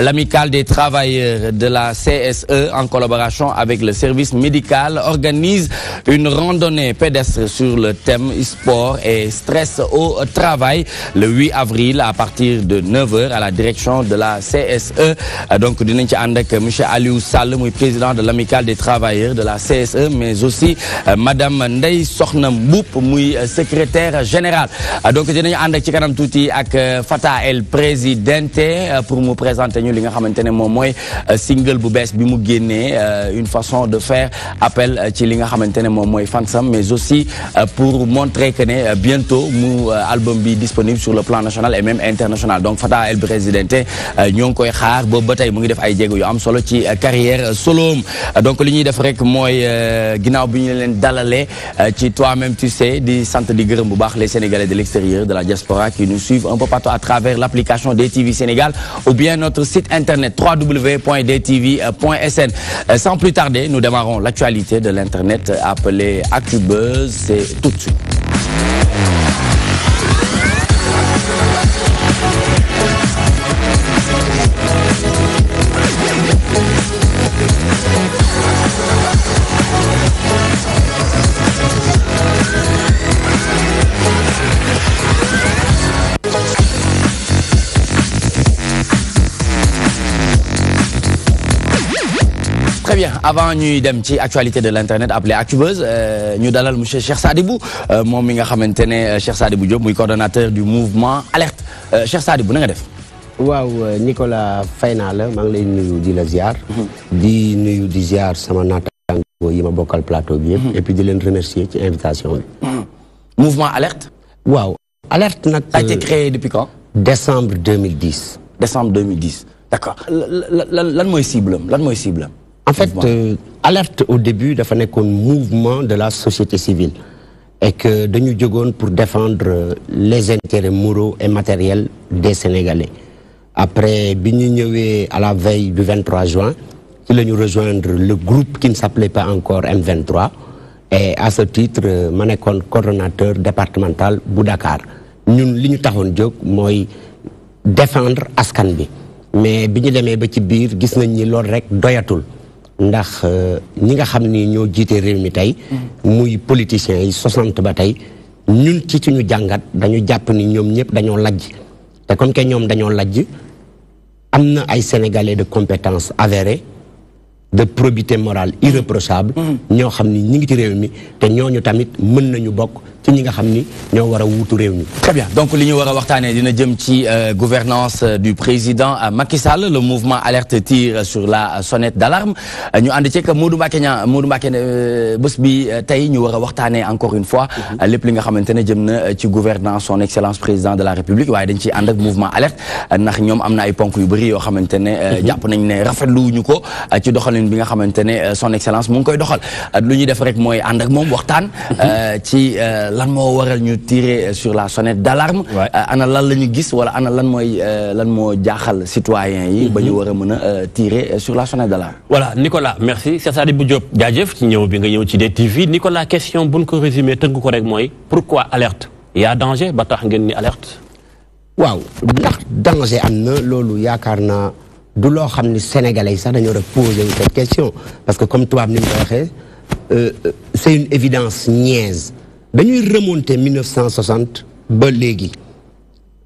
l'amicale des travailleurs de la CSE en collaboration avec le service médical organise une randonnée pédestre sur le thème sport et stress au travail le 8 avril à partir de 9h à la direction de la CSE. Donc dinañ ci ànd ak monsieur Aliou Sall muy président de l'amicale des travailleurs de la CSE, mais aussi madame Ndeye Sokhna Mboup muy secrétaire général. Donc dinañu ànd ak ci kanam tuuti ak Fata El Presidente pour mu présenter ñu li nga xamantene moom mooy single bu bees bi mu génnee une façon de faire appel ci li nga xamantene moom mooy fansam, mais aussi pour montrer que bientôt mu album bi disponible sur le plan national et même international. Donc Fata El Presidente ñoo ngi koy xaar boobu ba tey mu ngi def ay jéego yu am solo ci carrière soloom. Donc li ñuy def rek mooy ginnaaw bi ñu leen dalalee ci toi-même tu sais di sant di gërëm bu baax les Sénégalais de l'extérieur de la diaspora qui nous suivent un peu partout à travers l'application DTV Sénégal ou bien notre site internet www.dtv.sn. Sans plus tarder, nous démarrons l'actualité de l'internet appelée ActuBuzz. C'est tout de suite. Très bien, avant ñuy dem ci actualité de l'internet appelée ActuBuzz, ñu dalal monsieur Cheikh Sadibou moom mi nga xamantene Cheikh Sadibou Diop muy coordonnateur du mouvement Alerte. Cheikh Sadibou na nga def? Waaw Nicolas fay naa la maa ngi lay nuyu di la ziar. di nuyu di ziar sama naataango yi ma bokkal plateau bi yëpp. et puis di leen remercier ci invitation bi. Mouvement Alerte. waaw Alerte nag. Ça a été créé depuis quand? Décembre 2010. Décembre 2010. D'accord. Lan mooy cible am lan mooy cible am? En fait, Alerte au début dafa nekkoon mouvement de la société civile et que dañu jógoon pour défendre les intérêts moraux et matériels des Sénégalais. Après bi ñu ñëwee à la veille du 23 juin ci la ñu rejoindre le groupe qui ne s'appelait pas encore M23 et à ce titre ma nekkoon coordonnateur départemental bu Dakar. Ñun li ñu taxoon jóg mooy défendre askan bi, mais bi ñu demee ba ci biir gis nañ ni loolu rek doyatul. Ndax ñi nga xam ni ñoo jiite réew mi tey muy politiciens yi 60 ba tey ñun ci suñu jàngat dañu jàpp ni ñoom ñëpp dañoo lajj te comme que ñoom dañoo lajj am na ay sénégalais de compétences avérées de probité morale irréprochable ñoo xam ni ñi ngi ci réew mi te ñooñu tamit mën nañu bokk ci ñi nga xam ni ñoo war a wuutu réew mi. Très bien, donc li ñu war a waxtaanee dina jëm ci gouvernance du président Macky Sall. Le mouvement Alerte tire sur la sonnette d'alarme. ñu ànd ci ak Modou Mbacké Niang Modou Mbacké bés bi tey ñu war a waxtaanee encore une fois lépp li nga xamante ne jëm na ci gouvernance son excellence président de la République, waaye dañ ciy ànd ak mouvement Alerte ndax ñoom am na ay ponk yu bëri yoo xamante ne jàpp nañ ne rafetluwuñu ko ci doxalin bi nga xamante ne son excellence mu ngi koy doxal. lu ñuy def rek mooy ànd ak moom waxtaan ci lan moo waral ñu tirer sur la sonnette d'alarme. ana lan la ñu gis wala ana lan mooy lan moo jaaxal citoyens yi ba ñu war a mën a tirer sur la sonnette d'alarme. Voilà Nicolas, merci. Cheikh Sadibou Diop jaajëf ci ñëw bi nga ñëw ci DTV. Nicolas, question buñ ko résumé tënk ko rek mooy pourquoi Alerte? Il y a danger ba tax ngeen ni Alerte? waaw ndax danger am na loolu yaakaar naa du loo xam ni sénégalais yi sax dañoo war a poser cette question parce que comme tubaab ni mu ko waxee c'est une évidence niaise. Dañuy remonter 1960 ba léegi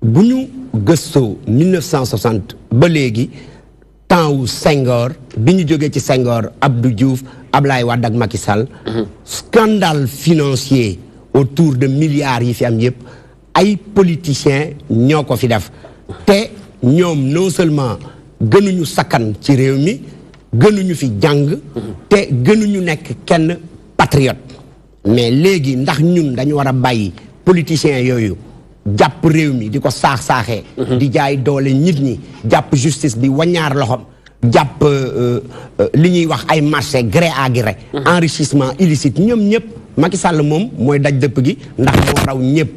bu ñu gëstoo 1960 ba léegi temps wu Senghor bi ñu jógee ci Senghor Abdou Diouf Ablaye Wade ak Macky Sall scandale financier autour de milliards yi fi am yëpp ay politiciens ñoo ko fi def te ñoom non seulement gënuñu sakkan ci réew mi gënuñu fi jàng te gënuñu nekk kenn patriote. Mais léegi ndax ñun dañu war a bàyyi politiciens yooyu jàpp réew mi di ko saax-saaxee di jaay doole nit ñi jàpp justice bi waññaar loxom jàpp li ñuy wax ay marché gré à gré enrichissement illicite ñoom ñëpp Macky Sall moom mooy daj dëpp gi ndax moo raw ñëpp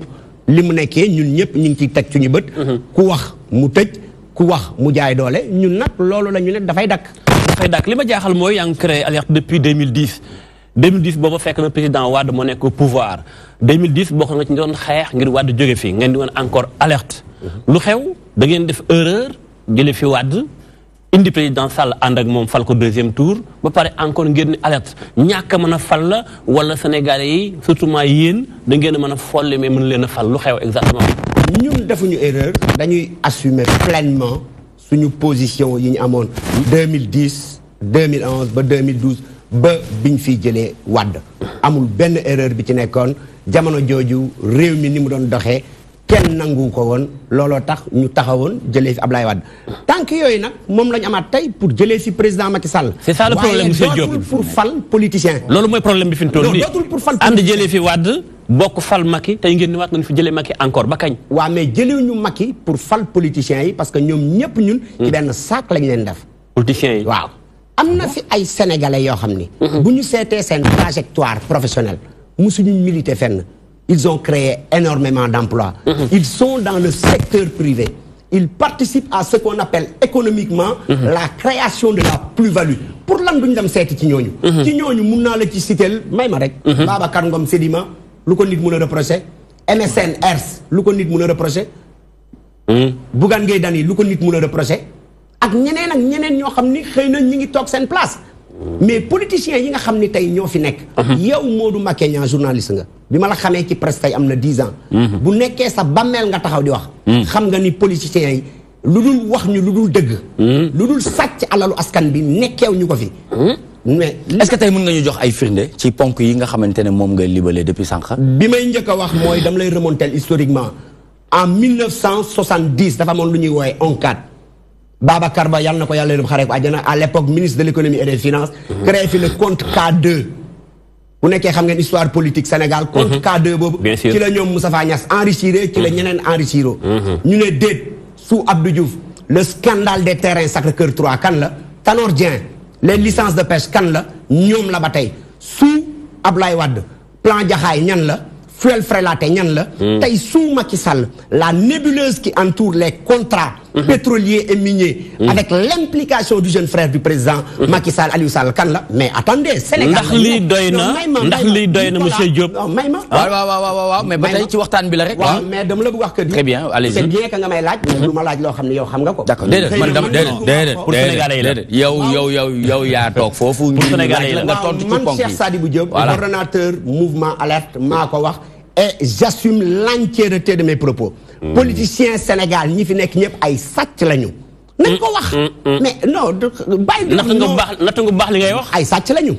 li mu nekkee ñun ñëpp ñu ngi ciy teg suñu bët ku wax mu tëj ku wax mu jaay doole ñun nag loolu la ñu ne dafay dakk li ma jaaxal mooy yaa ngi créé Alerte depuis 2010 booba fekk na président Wade moo nekk au pouvoir 2010 bokk nga ci doon xeex ngir Wade jóge fi ngeen di woon encore Alerte lu xew da ngeen def erreur jële fi Wade indi président Sall ànd ak moom fal ko deuxième tour ba pare encore ngeen ni alerte ñàkk a mën a fal la wala Sénégalais yi surtout yéen da ngeen a mën a folli mais mën leen a fal lu xew exactement. ñun defuñu erreur dañuy assumer pleinement suñu position yi ñu amoon 2010 2011 ba 2012 ba biñ fiy jëlee Wade amul benn erreur bi ci nekkoon jamono jooju réew mi ni mu doon doxee kenn nangu ko woon looloo tax ñu taxawoon jëlee fi Ablaye Wade tant que yooyu nag moom la ñu amaat tey pour jëlee fi président Macky Sall. c'est ça le problème monsieur Diop waaye dootul pour fal politicien. loolu mooy problème bi fi mu toll nii dootul pour fal ànd jëlee fi Wade bokk fal Macky tey ngeen ni waat nañu fi jëlee Macky encore ba kañ. waaw mais jëlewuñu Macky pour fal politiciens yi parce que ñoom ñëpp ñun. ci benn sac lañ leen def. politiciens yi waaw. am na fi ay sénégalais yoo xam ni. bu ñu seetee seen trajectoire professionnelle musuñu militer fenn. Ils ont créé énormément d'emplois. Ils sont dans le secteur privé. Ils participent à ce qu'on appelle économiquement la création de la plus-value. Pour lan duñ dem seeti ci ñooñu. ci ñooñu mun naa la ci citer may ma rek. Babacar Ngom Sedima lu ko nit mun a reprocher. MSN Ers lu ko nit mun a reprocher. Bougane Gueye Dany lu ko nit mun a reprocher. ak ñeneen ñoo xam ni xëy na ñi ngi toog seen place. mais politiciens yi nga xam ni tey ñoo fi nekk. yow Modou Mbacké Niang journaliste nga. bi ma la xamee ci presse tey am na 10 ans. bu nekkee sa bàmmeel nga taxaw di wax. xam nga ni politiciens yi lu dul wax ñu lu dul dëgg. lu dul sàcc alalu askan bi nekkeew ñu ko fi. mais est-ce que tey mën nga ñu jox ay firnde ci ponk yi nga xamante ne moom ngay libellé depuis sànq. bi may njëkk a wax mooy dama lay remonter historiquement en 1970 dafa amoon lu ñuy woowee ONCAD. Babacar Ba yàlla na ko yàlla xaree ko àjjana à l'époque ministre de l'économie et des finances. créé fi le compte K2. bu nekkee xam ngeen histoire politique Sénégal. compte K2 boobu. ci la ñoom Moustapha Niasse enrichir ci la ñeneen enrichir. ñu ne déet sous Abdou Diouf le scandale des terrains Sacré-Cœur 3 kan la. Tanor Dieng les licences de pêche kan la ñoom la ba tey sous Ablaye Wade plan Jaxaay ñan la. Fuel Frelaté ñan la. tey sous Macky Sall la nébuleuse qui entoure les contrats. pétroliers et miniers. avec l'implication du jeune frère du président. Macky Sall Aliou Sall kan la mais attendez. Sénégal ndax lii doy na ndax lii doy na monsieur Diop. non may ma waaw mais ba tey ci waxtaan bi la rek. waaw mais dama la bëgg wax que. très bien allez-y c'est bien que nga may laaj. mais du ma laaj loo xam ne yow xam nga ko. d'accord déedéet man dama déedéet pour Sénégalais yi la yow yaa toog foofu. pour Sénégalais yi la nga tontu ci ponk yi man Cheikh Sadibou Diop. coordonnateur mouvement alerte maa ko wax. et j'assume l'entièreté de mes propos. Politiciens Sénégal ñi fi nekk ñëpp ay sàcc lañu. nañ ko wax. mais non bàyyi. natt nga baax li ngay wax. ay sàcc lañu.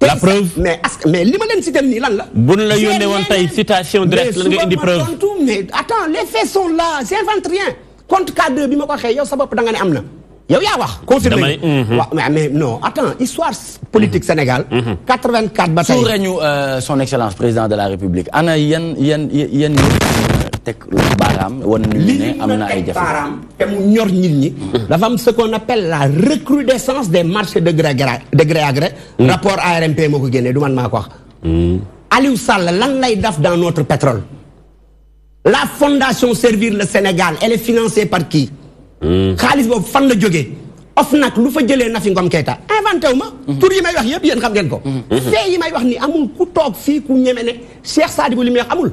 la preuve mais li ma leen cité nii lan la. bu ñu la yónnee woon tey citation directe lan nga indi preuve. mais attends les faits sont là j'invente rien. compte K2 bi ma ko waxee yow sa bopp da nga ne am na. yow yaa wax confirmé. mais non attends histoire politique Sénégal. 84 ba tey. sous règne son excellence président de la République ana yan teg baaraam wan nañu ne am na ay jafe-jafe te mu ñor nit ñi. dafa am ce qu'on appelle la recrudescence des marchés de gré à gré. rapport ARMP moo ko génnee du man maa ko wax. Aliou Sall lan lay def dans notre pétrole. la fondation Servir le Sénégal elle est financée par qui. xaalis boobu fan la jógee. OFNAC lu fa jëlee Nafi Ngom Keïta inventé wu ma. tur yi may wax yëpp yéen xam ngeen ko. fee yi may wax ni amul ku toog fii ku ñeme ne Cheikh Sadibou li muy wax amul.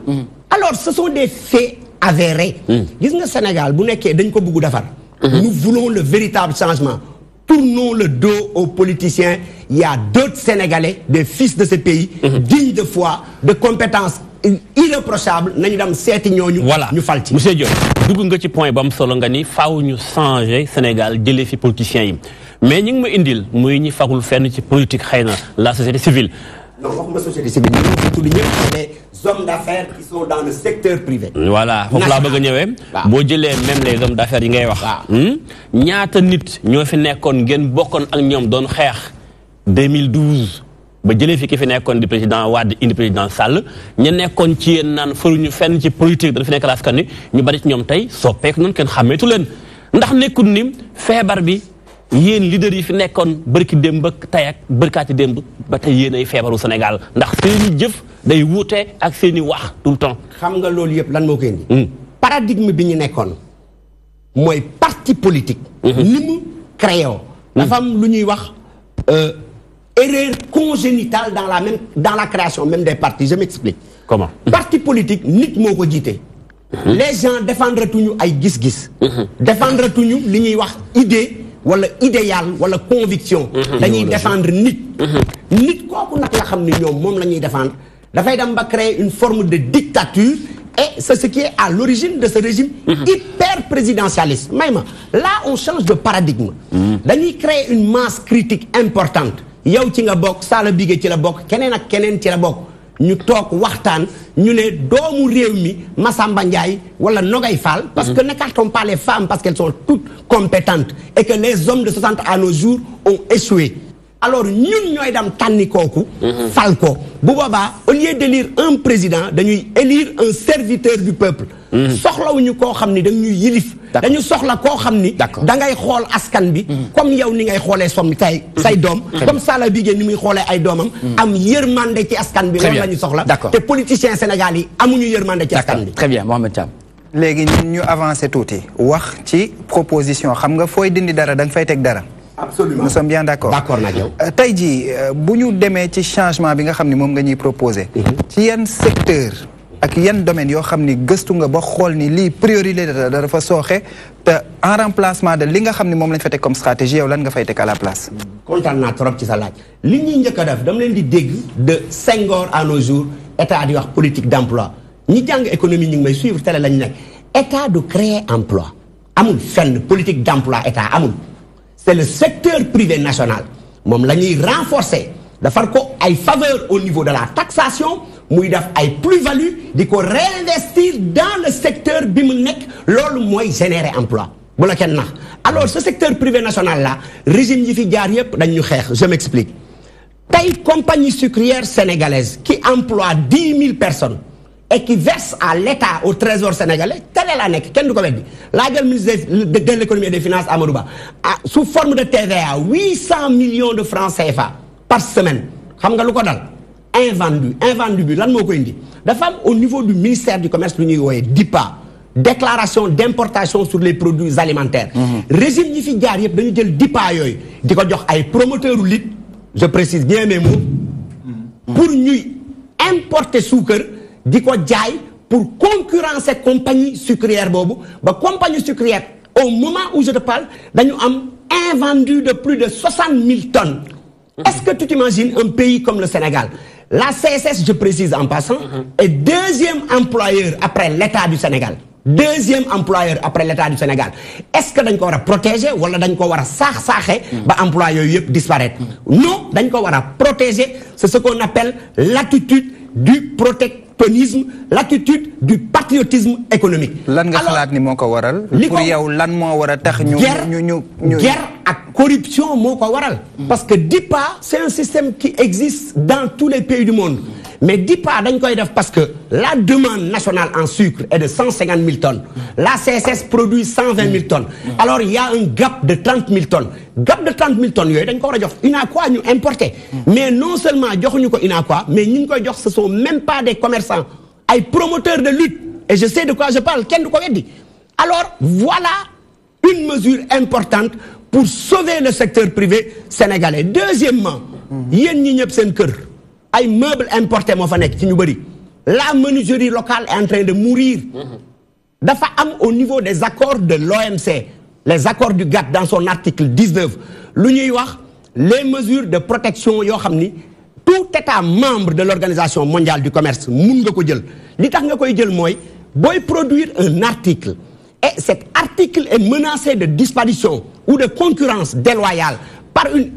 alors ce sont des faits avérés. gis nga Sénégal bu nekkee dañ ko bëgg defar. nous voulons le véritable changement. tournons le dos aux politiciens. Il y a d'autres Sénégalais des fils de ce pays. dignes de foi de compétences irréprochables nañu dem seeti ñooñu. voilà ñu fal ci monsieur Diop dugg nga ci point ba am solo nga ni faaw ñu changer Sénégal jëlee fi politiciens yi mais ñi ngi ma indil muy ñi fagul fenn ci politique xëy na la société civile. non waxuma société civile ñu ngi tudd ñëpp les hommes d'affaires qui sont dans le secteur privé. voilà foofu laa bëgg a ñëwee. boo jëlee même les hommes d'affaires yi ngay wax. ñaata nit ñoo fi nekkoon ngeen bokkoon ak ñoom doon xeex 2012. ba jëlee fi ki fi nekkoon di président Wade indi président Sall ñu nekkoon ci yéen naan faruñu fenn ci politique dafa fi nekk askan wi ñu bari ci ñoom tey soppeeku noonu kenn xàmmeetu leen ndax nekkul ni feebar bi yéen leader yi fi nekkoon bërki démb ak tey ak bërkaati démb ba tey yéen ay feebaru Sénégal ndax seeni jëf day wuute ak seeni wax tout le temps. xam nga loolu yëpp lan moo koy indi. paradigme bi ñu nekkoon mooy parti politique. ni mu créé woo. dafa am lu ñuy wax. erreur congénitale dans la création même des partis je m'explique. comment. parti politique nit moo ko jiite. les gens défendre tuñu ay gis-gis. défendre tuñu li ñuy wax idée wala idéal wala conviction dañuy défendre nit nit kooku nag la xam ni ñoom moom la ñuy défendre dafay dem ba créer une forme de dictature et c'est ce qui est à l'origine de ce régime hyper présidentialiste Maïma, là on change de paradigme dañuy créer une masse critique importante yow ci nga bokk Sala Bigué ci la bokk keneen ak keneen ci la bokk ñu toog waxtaan ñu ne doomu réew mi Massamba Ndiaye wala Nogay Fall parce que n'écartons pas les femmes parce qu'elles sont toutes compétentes et que les hommes de 60 à nos jours ont échoué alors ñun ñooy dem tànni kooku fal ko bu boobaa au lieu d'élire un président dañuy élire un serviteur du peuple soxlawuñu koo xam ni dañuy yilif dañu soxla koo xam ni da ngay xool askan bi comme yow ni ngay xoolee som tay say doom comme Sala Bigué ni muy xoolee ay doomam am yërmande ci askan bi loolu la ñu soxla te politiciens Sénégal yi amuñu yërmande ci askan bi très bien Mohamed Thiam léegi ñun ñu avancé tuuti wax ci proposition xam nga fooy dindi dara da nga fay teg dara absolument nous sommes bien d'accord nag yow tey jii bu ñu demee ci changement bi nga xam ne moom nga ñuy proposé ci yan secteur ak yan domaine yoo xam ni gëstu nga ba xool ni lii priorité la dafa sooxe te en remplacement de li nga xam ne moom lañ fa teg comme stratégie yow lan nga fay teg à la place kontaan naa trop ci sa laaj li ñuy njëkk a def dama leen di dégg de Senghor à nos jours état di wax politique d'emploi ñi jàng économie ñu ngi may suivre télé lañu nekk état du créer emploi amul fenn politique d'emploi état amul c'est le secteur privé national moom la ñuy renforcer dafar ko ay faveur au niveau de la taxation muy def ay plus-value di ko réinvestir dans le secteur bi mu nekk loolu mooy générer emploi bu la kenn nax alors ce secteur privé national là régime yi fi jaar yépp dañ ñu xeex je m'explique tey compagnie sucrière sénégalaise qui emploie 10 000 personnes et qui verse à l'État au trésor sénégalais télé la nekk kenn du ko weddi laajal ministre de l'économie et des finances Amadou Ba sous forme de TVA 800 millions de francs CFA par semaine xam nga lu ko dal invendu bi lan moo ko indi dafa am au niveau du ministère du commerce lu ñuy wooyee DIPA déclaration d'importation sur les produits alimentaires régime yi fi jaar yëpp dañu jël DIPA yooyu di ko jox ay promoteurs u lit je précise bien mes mots pour ñuy importer suukar di ko jaay pour concurrencer compagnie sucrière boobu ba compagnie sucrière au moment où je te parle dañu am invendu de plus de 60 000 tonnes est-ce que tu t'imagines un pays comme le Sénégal la CSS je précise en passant est deuxième employeur après l'État du Sénégal deuxième employeur après l'État du Sénégal est-ce que dañ ko war a protéger wala dañ ko war a saax-saaxe ba emploi yooyu yëpp disparaître non dañ ko war a protéger c'est ce qu'on appelle l'attitude du protectionnisme l'attitude du patriotisme économique lan nga xalaat ni moo ko waral pour yow lan moo war a tax ñu guerre ak corruption moo ko waral parce que DIPA c'est un système qui existe dans tous les pays du monde mais DIPA dañ koy def parce que la demande nationale en sucre est de 150 000 tonnes la CSS produit 120 000 tonnes alors il y a un gap de 30 000 tonnes gap de 30 000 tonnes yooyu dañ ko war a jox UNACOIS ñu importer mais non seulement joxuñu ko UNACOIS mais ñi ñu koy jox ce sont même pas des commerçants ay promoteurs de lutte et je sais de quoi je parle kenn du ko weddi alors voilà une mesure importante pour sauver le secteur privé sénégalais deuxièmement yéen ñi ñëpp seen kër ay meubles importés moo fa nekk ci ñu bëri la menuiserie locale est en train de mourir dafa am au niveau des accords de l'OMC les accords du GATT dans son article 19 lu ñuy wax les mesures de protection yoo xam ni tout État membre de l'Organisation mondiale du commerce mun nga ko jël li tax nga koy jël mooy booy produire un article et cet article est menacé de disparition ou de concurrence déloyale par une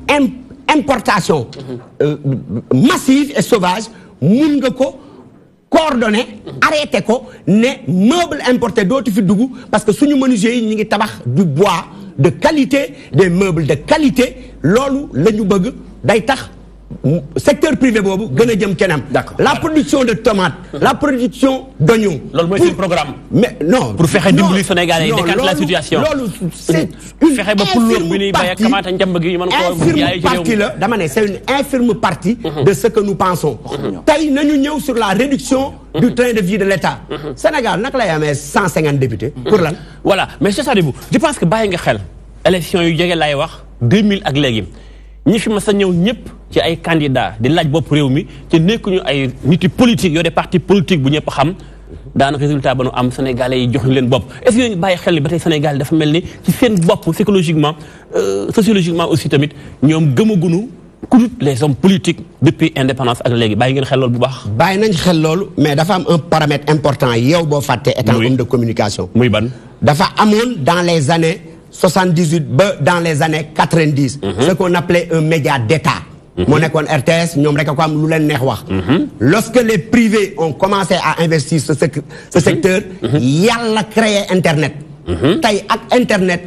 importation massive et sauvage mun nga ko coordonner arrêté ko ne meuble importé dootu fi dugg parce que suñu menuisiers yi ñi ngi tabax du bois de qualité des meubles de qualité loolu la ñu bëgg day tax secteur privé boobu gën a jëm kenam la production de tomates la production d'oignons loolu mooy seen programme mais non pour fexe dimbali Sénégalais yi décanter la situation loolu c'est une fexe ba pour loolu bu ñuy bay ak kamaata njamb gi ñu mën ko jaay ci réew mi la dama ne c'est une infirme partie de ce que nous pensons tey nañu ñëw sur la réduction du train de vie de l'État Sénégal naka lay amee 150 députés pour lan voilà mais c'est ça debout je pense que bàyyi nga xel élection yu jege lay wax 2000 ak léegi ñi fi mas a ñëw ñëpp ci ay candidats di laaj bopp réew mi te nekkuñu ay niti politique yoo des partis politiques bu ñëpp xam daan résultat ba nu am sénégalais yi jox leen bopp est-ce que ñu bàyyi xel ni ba tey Sénégal dafa mel ni ci seen bopp psychologiquement sociologiquement aussi tamit ñoom gëmagunu ku dut les hommes politiques depuis indépendance ak léegi bàyyi ngeen xel loolu bu baax. bàyyi nañ xel loolu mais dafa am un paramètre important yow boo fàttee étant homme de communication. muy ban. dafa amoon dans les années 78 ba dans les années 90. ce qu'on appelait un média d'État. moo nekkoon RTS ñoom rek a ko am lu leen neex wax. Lorsque les privés ont commencé à investir ce secteur. yàlla créé Internet. tey ak Internet.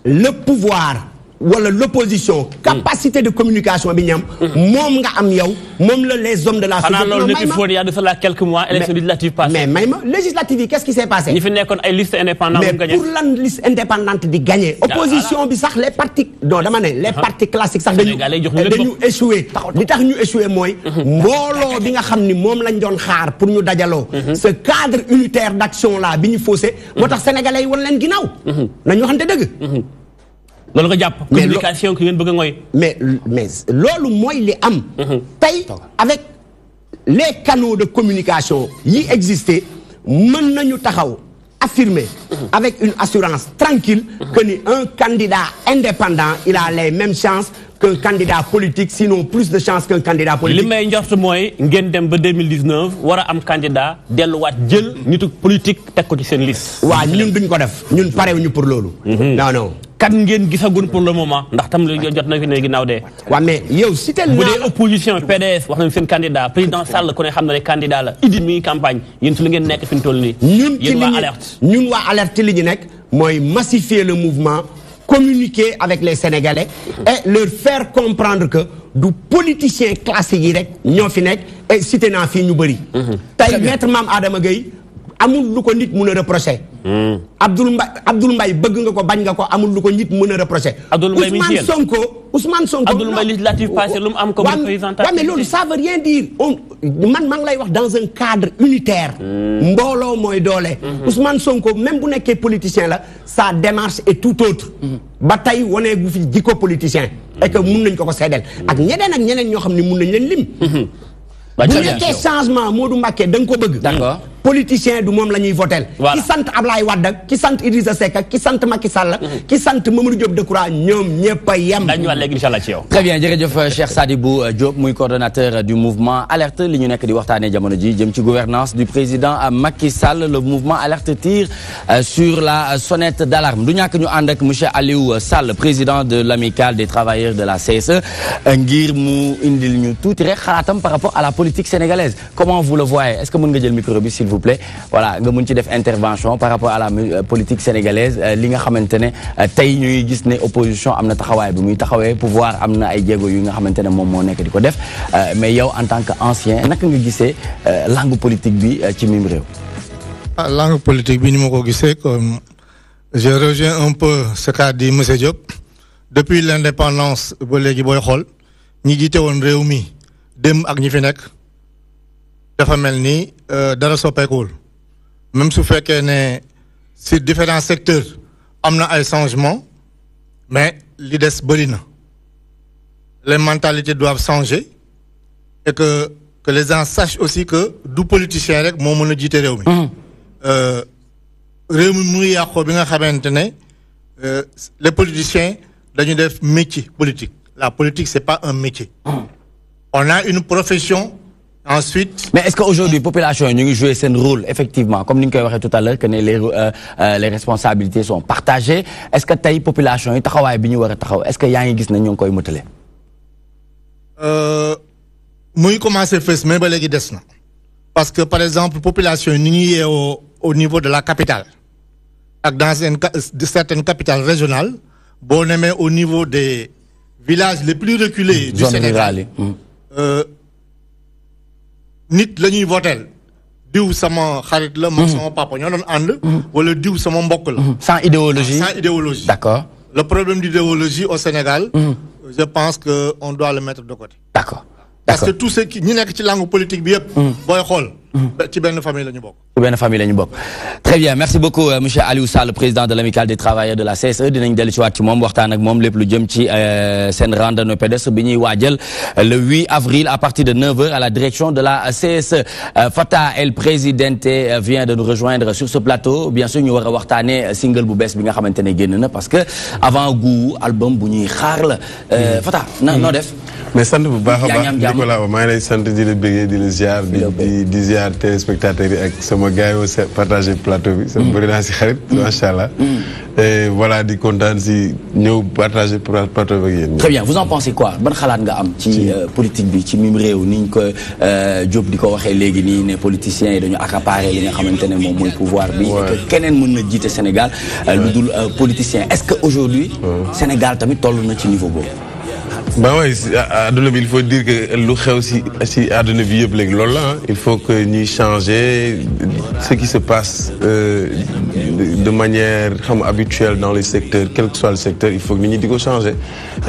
le pouvoir wala l'opposition capacité de communication bi ñam moom nga am yow moom la les hommes de la société. xanaa loolu nit il faut il y a de cela quelques mois élection législative passée. mais may ma législative yi qu'est-ce qui s'est passé. ñi fi nekkoon ay liste indépendante mais pour lan liste indépendante di gagner. opposition bi sax les partis non dama ne les partis classiques sax dañu échoué. li tax ñu échoué mooy. mbooloo bi nga xam ni moom lañ doon xaar pour ñu dajaloo. ce cadre unitaire d'action là bi ñu faussé. moo tax sénégalais yi wan leen ginnaaw. nañu waxante dëgg. loolu nga jàpp communication ki ngeen bëgg a ngoy mais loolu mooy li am tey avec les canaux de communication yi existé mën nañu taxaw affirmer avec une assurance tranquille que ni un candidat indépendant il a les mêmes chances qu'un candidat politique sinon plus de chances qu'un candidat politique. li may njort mooy ngeen dem ba 2019 war a am candidat delluwaat jël nitu politique teg ko ci seen liste. waaw ñun duñ ko def ñun parewuñu pour loolu. non non. kan ngeen gisagun pour le moment ndax tam jot na fi ne ginnaaw de. waaw mais yow si tel bu dee opposition PDS wax nañ seen candidat président Sall ku ne xam na ne candidat la Idi mi ngi campagne yéen su li ngeen nekk fi mu toll nii. ñun waa alerte li ñu nekk mooy massifier le mouvement. communiquer avec les Sénégalais et leur faire comprendre que du politicien classique yi rek ñoo fi nekk et cité naa fii ñu bëri. tey maître Mame Adama Gueye amul lu ko nit mën a reprocher. Abdoul Mbaye bëgg nga ko bañ nga ko amul lu ko nit mën a reprocher. Ousmane Sonko Abdoul Mbaye législative passé lu mu am comme représentant. mais loolu ça veut rien dire man maa ngi lay wax dans un cadre unitaire. mbooloo mooy doole. Ousmane Sonko même bu nekkee politicien la sa démarche est tout autre. ba tey wane gu fi jikko politicien. et que mun nañ ko seedeel. ak ñeneen ñoo xam ne mun nañ leen lim. bu nekkee changement Modou Mbacké da nga ko bëgg. d'accord politicien du moom la ñuy votel. ki sant Ablaye Wade ki sant Idrissa Seck ki sant Macky Sall. ki sant Mamadou Diop Decroix ñoom ñëpp a yem. dañu wax léegi inchallah ci yow. très bien jërëjëf Cheikh Sadibou Diop muy coordonnateur du mouvement Alerte li ñu nekk di waxtaanee jamono ji jëm ci gouvernance du président Macky Sall le mouvement Alerte tire sur la sonnette d'alarme du ñàkk ñu ànd ak monsieur Aliou Sall président de l'amicale des travailleurs de la CSE ngir mu indil ñu tuuti rek xalaatam par rapport à la politique sénégalaise comment vous le voyez est-ce que mën nga jël micro bi s'il vous plaît voilà nga mën ci def intervention par rapport à la politique sénégalaise li nga xamante ne tey ñuy gis ne opposition am na taxawaay bi muy taxawee pouvoir am na ay jéego yu nga xamante ne moom moo nekk di ko def mais yow en tant que ancien naka nga gisee langue politique bi ci mim réew. Langue politique bi ni ma ko gisee comme je rejoins un peu ce qu'a dit monsieur Diop depuis l'indépendance ba léegi booy xool ñi jiite woon réew mi dem ak ñi fi nekk dafa mel ni dara soppeekuwul même su fekkee ne sur différents secteurs am na ay changements mais li des bëri na les mentalités doivent changer et que les gens sachent aussi que du politicien rek moo mën a jiite réew mi. réew mi mu ngi yàqoo bi nga xamante ne les politiciens dañu def métier politique la politique c'est pas un métier. On a une profession. Ensuite. Mais est-ce qu'aujourd'hui, population, nous jouons ce rôle, effectivement, comme nous l'avons dit tout à l'heure, que les responsabilités sont partagées. Est-ce que la population, est-ce qu'il y a un qui nous koy motelé? Moi, commence à faire, mais balé desna. Parce que, par exemple, population, nous est au niveau de la capitale. Dans certaines capitales régionales, bon, on est au niveau des villages les plus reculés du Sénégal. Nit lañuy votel diw sama xarit la mo sama papa ñoo doon ànd wala diw sama mbokk la sans idéologie d'accord le problème d'idéologie au Sénégal je pense que on doit le mettre de côté d'accord parce que tous ceux qui ñi nekk ci langue politique bi yépp boy xol ci benn famille la ñu bokk. ci benn famille la ñu bokk. Très bien, merci beaucoup monsieur Aliou Sall, président de l'amicale des travailleurs de la CSE. Dinañ dellu ci waat ci moom waxtaan ak moom lépp lu jëm ci seen randonnée pédestre bi ñuy waajal le 8 avril à partir de 9h à la direction de la CSE. Fata El Presidente vient de nous rejoindre sur ce plateau. Bien sûr ñu war a waxtaanee single bu bees bi nga xamante ne génn na parce que avant gu album bu ñuy xaar la. Fata noo def. mais sant bu baax a baax Nicolas maa ngi lay sant di la bëggee di la ziar di ziar téléspectateurs yi ak sama gars yi partagé plateau bi sama bëri naa si xarit macha allah et voilà di kontaan si ñëw partagé plateau bi ak yéen. Très bien, vous en pensez quoi ban xalaat nga am ci politique bi ci mim réew ni ñu ko Diop di ko waxee léegi nii ne politiciens yi dañu accaparer li nga xamante ne moom mooy pouvoir bi et que keneen mën na jiite Sénégal lu dul politicien. Est-ce que aujourd'hui Sénégal tamit toll na ci niveau boobu. Bah oui, il faut dire que lu xew si àdduna bi yëpp léegi loolu la il faut que ñuy changer ce qui se passe de manière habituelle dans les secteurs quel que soit le secteur il faut que nit ñi di ko changer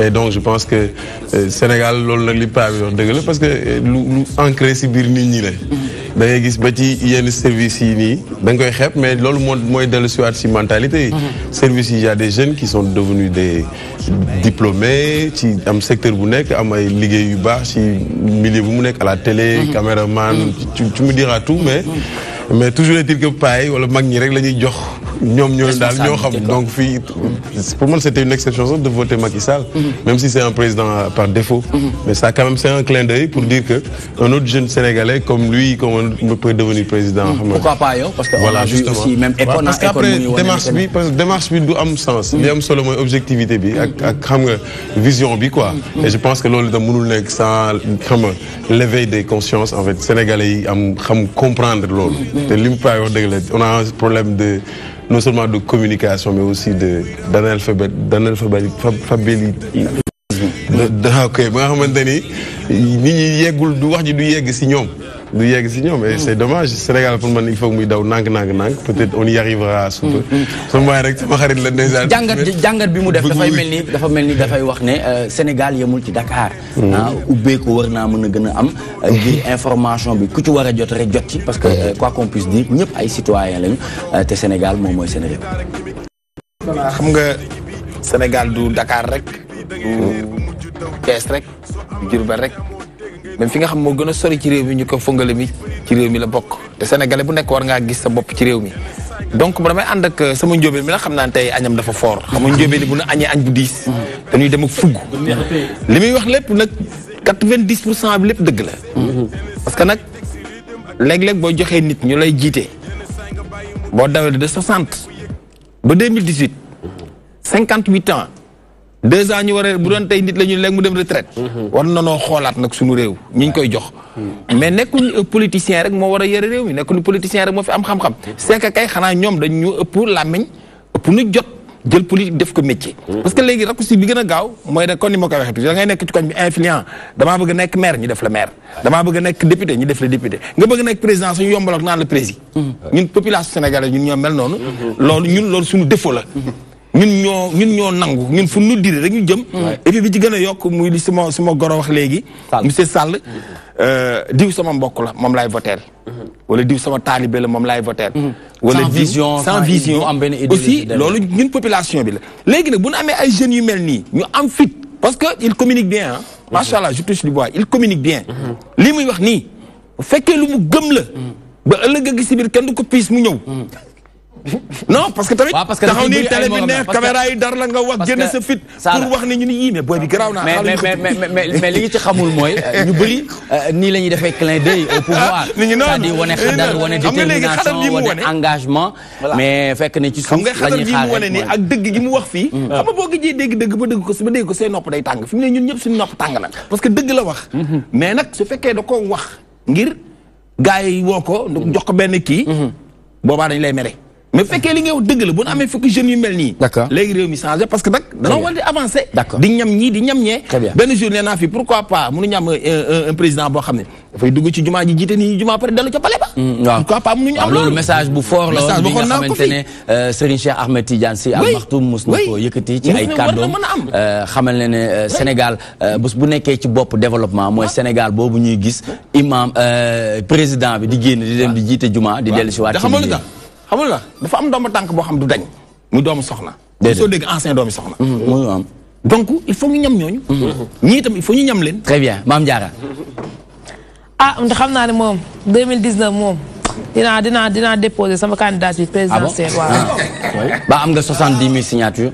et donc je pense que Sénégal loolu nag li paa bi wax dëgg la parce que lu ancré si biir nit ñi la da ngay gis ba ci yenn services yi nii da nga koy xeeb mais loolu mooy dellu si waat si mentalité yi services yi y a des jeunes qui sont devenus des diplômés ci am secteur bu nekk am ay liggéey yu baax ci milieu bu mu nekk à la télé caméraman tu me diras tout mais toujours est-il que paay wala mag ñi rek la ñuy jox ñoom ñoo daal ñoo xam donc fii pour moi c'était une exception de voter Macky Sall même si c'est un président par défaut mais ça quand même c'est un clin d'œil pour dire que un autre jeune sénégalais comme lui comment peut devenir président. Pourquoi pas yow parce que voilà justement aussi même école parce qu'après démarche bi du am sens li am solo mooy objectivité bi ak xam nga vision bi quoi et je pense que loolu itam mënul nekk sans xam nga l'éveil des consciences en fait sénégalais yi am xam comprendre loolu te li mu paay wax dëgg la on a un problème de non seulement de communication mais aussi d'analphabétisme ok ba nga xamante ni nit ñi yeggul du wax ji du yegg si ñoom et c'est dommage Sénégal pour man il faut muy daw nànk peut-être on y arrivera sous peu sama waay rek sama xarit la déjà jàngat bi mu def dafa mel ni dafay wax ne Sénégal yemul ci Dakar ubbeeku war naa mën a gën a am ngir information bi ku ci war a jot rek jot ci parce que quoi qu'on puisse dire ñëpp ay citoyens lañu te Sénégal moom mooy Sénégal xam nga Sénégal du Dakar rek du Thiès rek du Diourbel rek même fi nga xam moo gën a sori ci réew mi ñu ko fongale mi ci réew mi la bokk te sénégalais bu nekk war ngaa gis sa bopp ci réew mi donc damay ànd ak sama njóobeen mi la xam naa tey añam dafa fort xam nga njóobeen bu na añee añ bu diis dañuy dem ak fugg li muy wax lépp nag 90% bi lépp dëgg la parce que nag léeg-léeg boo joxee nit ñu lay jiite boo dawee de 60 ba 2018 58 ans 2 ans ñu war a bu doon tey nit la ñu léegi mu dem retraite war na noo xoolaat nag suñu réew ñi ñu koy jox mais nekkul politicien rek moo war a yore réew mi nekkul politicien rek moo fi am xam-xam c'est que kay xanaa ñoom dañ ñu ëpp làmmiñ ëpp nu jot jël politique def ko métier parce que léegi raccourci bi gën a gaaw mooy ne kon ni ma koy waxee da ngay nekk ci koñ bi influent damaa bëgg nekk maire ñu def la maire damaa bëgg nekk député ñu def la député nga bëgg nekk président suñu yombaloog naan la président ñun population sénégalaise ñun ñoo mel noonu loolu suñu défaut la ñun ñoo nangu ñun fu nu dire rek ñu jëm et puis bi ci gën a yokk muy li suma goro wax léegi monsieur Sall diw sama mbokk la moom laay voteel wala diw sama taalibe la moom laay voteel wala sans vision aussi loolu ñun population bi la léegi nag bu ñu amee ay jeunes yu mel nii ñu am fit parce que il communique bien ah macha allah je touche du bois il communique bien lii muy wax nii bu fekkee lu mu gëm la ba ëllëg a gis si biir kenn du ko piis mu ñëw non parce que tamit taxaw ni télé bi neex caméra yi dar la nga wax génn sa fit pour wax ne ñu ni yii mais booy bi garaaw naa mais li ñu ci xamul mooy ñu bëri nii la ñuy defee clin d'œil au pouvoir c'est-à-dire wane xadar wane détermination wane engagement mais fekk ne ci suuf la ñuy xaar wane ni ak dëgg gi mu wax fii xam nga boo gëjee dégg dëgg ba dégg ko say nopp day tàng fi mu ne ñun ñëpp suñu nopp tàng na parce que dëgg la wax mais nag su fekkee da ko wax ngir gars yi woo ko jox ko benn kii boobaa dañ lay mere mais fekkee li nga wax dëgg la bu ñu amee fukki jeunes yu mel nii. d'accord léegi réew mi changé parce que nag dañoo war di avancer. d'accord di ñam ñii di ñam ñee. très bien benn jour nee naa fi pourquoi pas mënuñu am un président boo xam ne dafay dugg ci jumaa ji jiite nii ñu jumaa pare dellu ca palais ba. waaw pourquoi pas mënuñu am loolu message bu fort la woon bi nga xamante ne Serigne Cheikh Ahmed Tidiane Sy Al Maktoum mus na ko yëkkati ci ay kàddoom xamal ne ne Sénégal bés bu nekkee ci bopp développement mooy Sénégal boobu ñuy gis imam président bi di génn di dem di jiite jumaa di dellu si waat ci liggéey. xam nga dafa am doomu tànk boo xam du dañ muy doomu soxna. soo dégg ancien doomu soxna. mu am donc il faut ñu ñam ñooñu. ñii itam il faut ñu ñam leen. très bien Mame Diarra. xam naa ne moom 2019 moom dinaa déposer sama candidature présidentielle. ba am nga 70 000 signatures.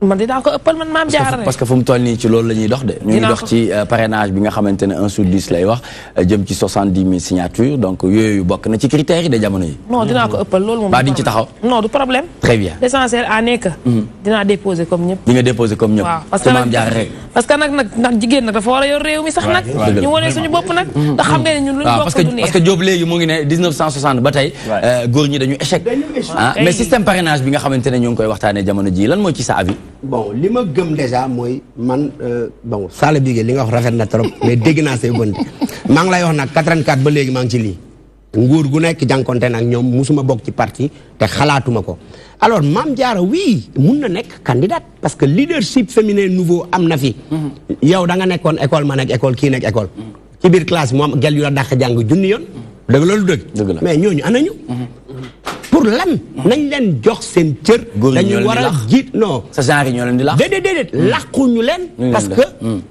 man dinaa ko ëppal man Mame Diarra rek parce que fu mu toll nii ci loolu la ñuy dox de. ñu ngi dox ci parrainage bi nga xamante ne 1 sur 10 lay wax jëm ci 70 000 signatures donc yooyu bokk na ci critères yi de jamono yi. non dinaa ko ëppal loolu moom. ba diñ ci taxaw. non du problème. très bien l'essentiel à nekk. dinaa déposer comme ñëpp. di nga déposer comme ñëpp. waaw parce que Mame Diarra rek. parce que nag jigéen nag dafa war a yor réew mi sax nag. ñu wane suñu bopp nag. ndax xam nga ne ñun lu ñu bokk du neex. parce que Diop léegi mu ngi ne 1960 ba tey. góor ñi dañu échec. mais système parrainage bi nga xamante ne ñu ngi koy waxtaanee jamono ji lan mooy ci sa avis. bon li ma gëm déjà mooy man bon Sala Bigué li nga wax rafet na trop mais dégg naa say bënt maa ngi lay wax nag 84 ba léegi maa ngi ci lii nguur gu nekk jànkonte nag ñoom musuma bokk ci parti te xalaatuma ko alors Mame Diarra oui mun na nekk candidate parce que leadership féminin nouveau am na fi. yow da nga nekkoon école ma nekk école kii nekk école. ci biir classe bi moom gel yu la dàq jàng junni yoon. dëgg loolu dëgg. mais ñooñu anañu. pour lan nañ leen jox seen cër. dañu war a jiit non. sa genre ñoo leen di làq. déedéet làquñu leen. parce que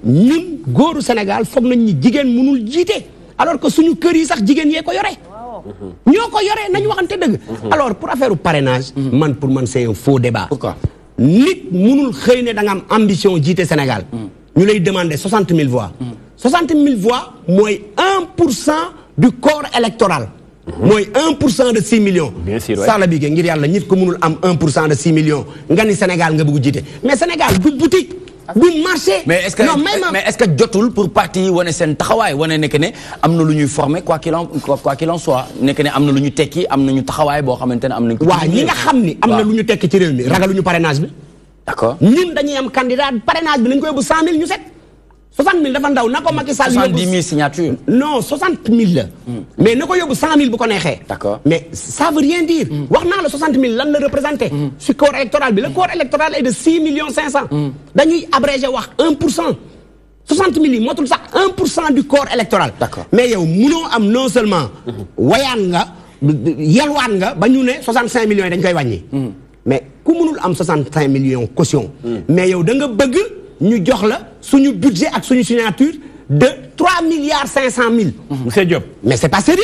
ñun góoru Sénégal foog nañ ni jigéen mënul jiite. alors que suñu kër yi sax jigéen yee ko yore. ñoo ko yore nañu waxante dëgg. alors pour affaire parrainage. pour man c'est un faux débat. pourquoi nit mënul xëy ne da nga am ambition jiite Sénégal. ñu lay demander 60 000 voix. 60 000 voix mooy 1% du corps électoral. mooy 1% de 6 millions. bien sûr waay Sala Bigué ngir yàlla nit ko mënul am 1% de 6 millions nga ni Sénégal nga bëgg jiite mais Sénégal du boutique du marché. mais est-ce que jotul pour parti yi wane seen taxawaay wane ne que ne am na lu ñuy former quoi qu'il en soit nekk ne am na lu ñu tekki am nañu taxawaay boo xamante ne am nañ ko. waaw ñi nga xam ni am na lu ñu tekki ci réew mi ragaluñu parrainage bi. d'accord ñun dañuy am candidat parrainage bi nañ ko yóbbu 100 000 ñu set. 60 000 dafa ndaw na ko Macky Sall yóbbu 70 000 signatures. non 60 000 la. mais na ko yóbbu 100 000 bu ko neexee. d'accord mais ça veut rien dire. wax naa la 60 000 lan la représenté. si corps électoral bi le corps électoral est de 6 500 000. dañuy abrégé wax 1%. 60 000 yi motul sax 1% du corps électoral. d'accord mais yow munoo am non seulement. wayaan nga yalwaan nga ba ñu ne 65 millions yi dañ koy wàññi. mais ku munul am 65 millions caution. mais yow da nga bëgg. ñu jox la suñu budget ak suñu signature de 3,5 milliards. monsieur Diop. mais c'est pas sérieux.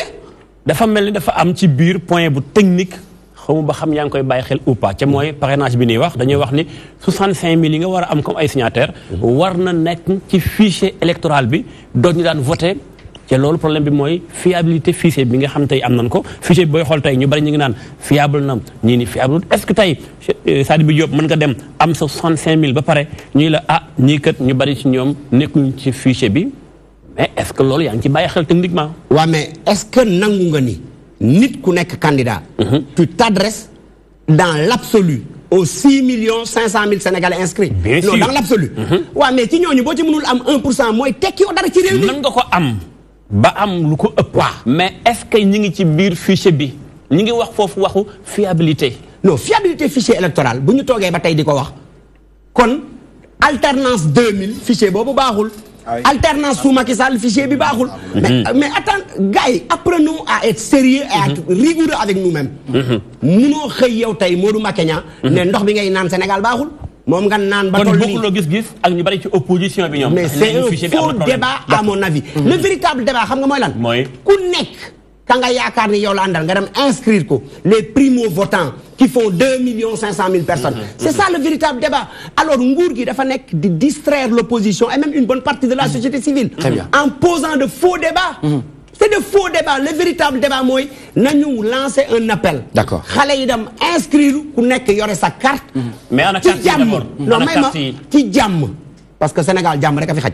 dafa mel ni dafa am ci biir point bu technique xamu ba xam yaa ngi koy bàyyi xel ou pas ca mooy parrainage bi ñuy wax dañuy wax ni 65 000 yi nga war a am comme ay signataires. war na nekk ci fichier électoral bi doon ñu daan voté. te loolu problème bi mooy fiabilité fichier bi nga xam tey am nañ ko fichier bi booy xool tey ñu bari ñu ngi naan fiable na ñii ni fiable est-ce que tey Sadibou Diop mën nga dem am sa 65 000 ba pare ñuy la ñii kat ñu bari ci ñoom nekkuñ ci fichier bi mais est-ce que loolu yaa ngi ci bàyyi xel techniquement. waaw mais est-ce que nangu nga ni nit ku nekk candidat. tu t'adresses dans l'absolu aux 6 500 000 Sénégalais inscrits. bien sûr non dans l'absolu. waaw mais ci ñooñu boo ci mënul am 1% mooy tekki yoo dara ci réew mi. mën nga ko am. ba am lu ko ëpp. mais est-ce que ñi ngi ci biir fichier bi ñi ngi wax foofu waxu fiabilité. non fiabilité fichier électoral bu ñu toogee ba tey di ko wax kon alternance 2000 fichier boobu baaxul. alternance sous Macky Sall fichier bi baaxul. mais attends gars yi apprenons à être sérieux et à être rigoureux avec nous-mêmes. munoo xëy yow tey Modou Mbacké Niang ne ndox bi ngay naan Sénégal baaxul. moom nga naan ba toll nii kon bokkuloo gis-gis ak ñu bari ci opposition bi ñoom. mais c'est un faux débat à mon avis. le véritable débat xam nga mooy lan. mooy ku nekk ka nga yaakaar ni yow la àndal nga dem inscrire ko les primo-votants qui font 2 500 000 personnes. c'est ça le véritable débat. alors nguur gi dafa nekk di distraire l'opposition et même une bonne partie de la société civile. Très bien. en posant de faux débats. c'est de faux débats le véritable débat mooy nañu lancer un appel. d'accord xale yi dem inscrire ku nekk yore sa carte. mais ana carte yi d'abord non may ma ci jàmm. parce que Sénégal jàmm rek a fi xaj.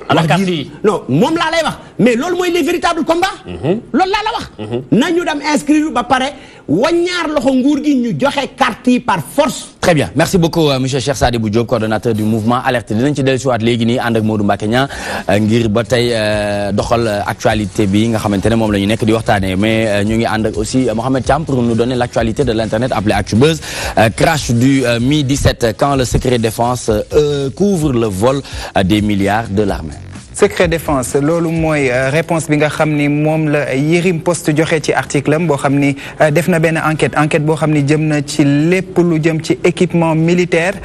ana carte yi non moom laa lay wax mais loolu mooy les véritables combats. loolu laa la wax. nañu dem inscrire ba pare waññaar loxo nguur gi ñu joxe carte yi par force. Très bien merci beaucoup monsieur Cheikh Sadibou Diop coordonnateur du mouvement Alerte dinañ ci dellusiwaat léegi nii ànd ak Modou Mbacké Niang ngir ba tey doxal actualité bi nga xamante ne moom la ñu nekk di waxtaanee mais ñu ngi ànd ak aussi Mohamed Thiam pour nous donner l'actualité de l'internet appelé Actubuzz. Crash du Mi-17 quand le secret défense couvre le vol des milliards de l'armée. Secret défense loolu mooy réponse bi nga xam ni moom la Yerim Post joxe ci article am boo xam ni def na benn enquête boo xam ni jëm na ci lépp lu jëm ci équipement militaire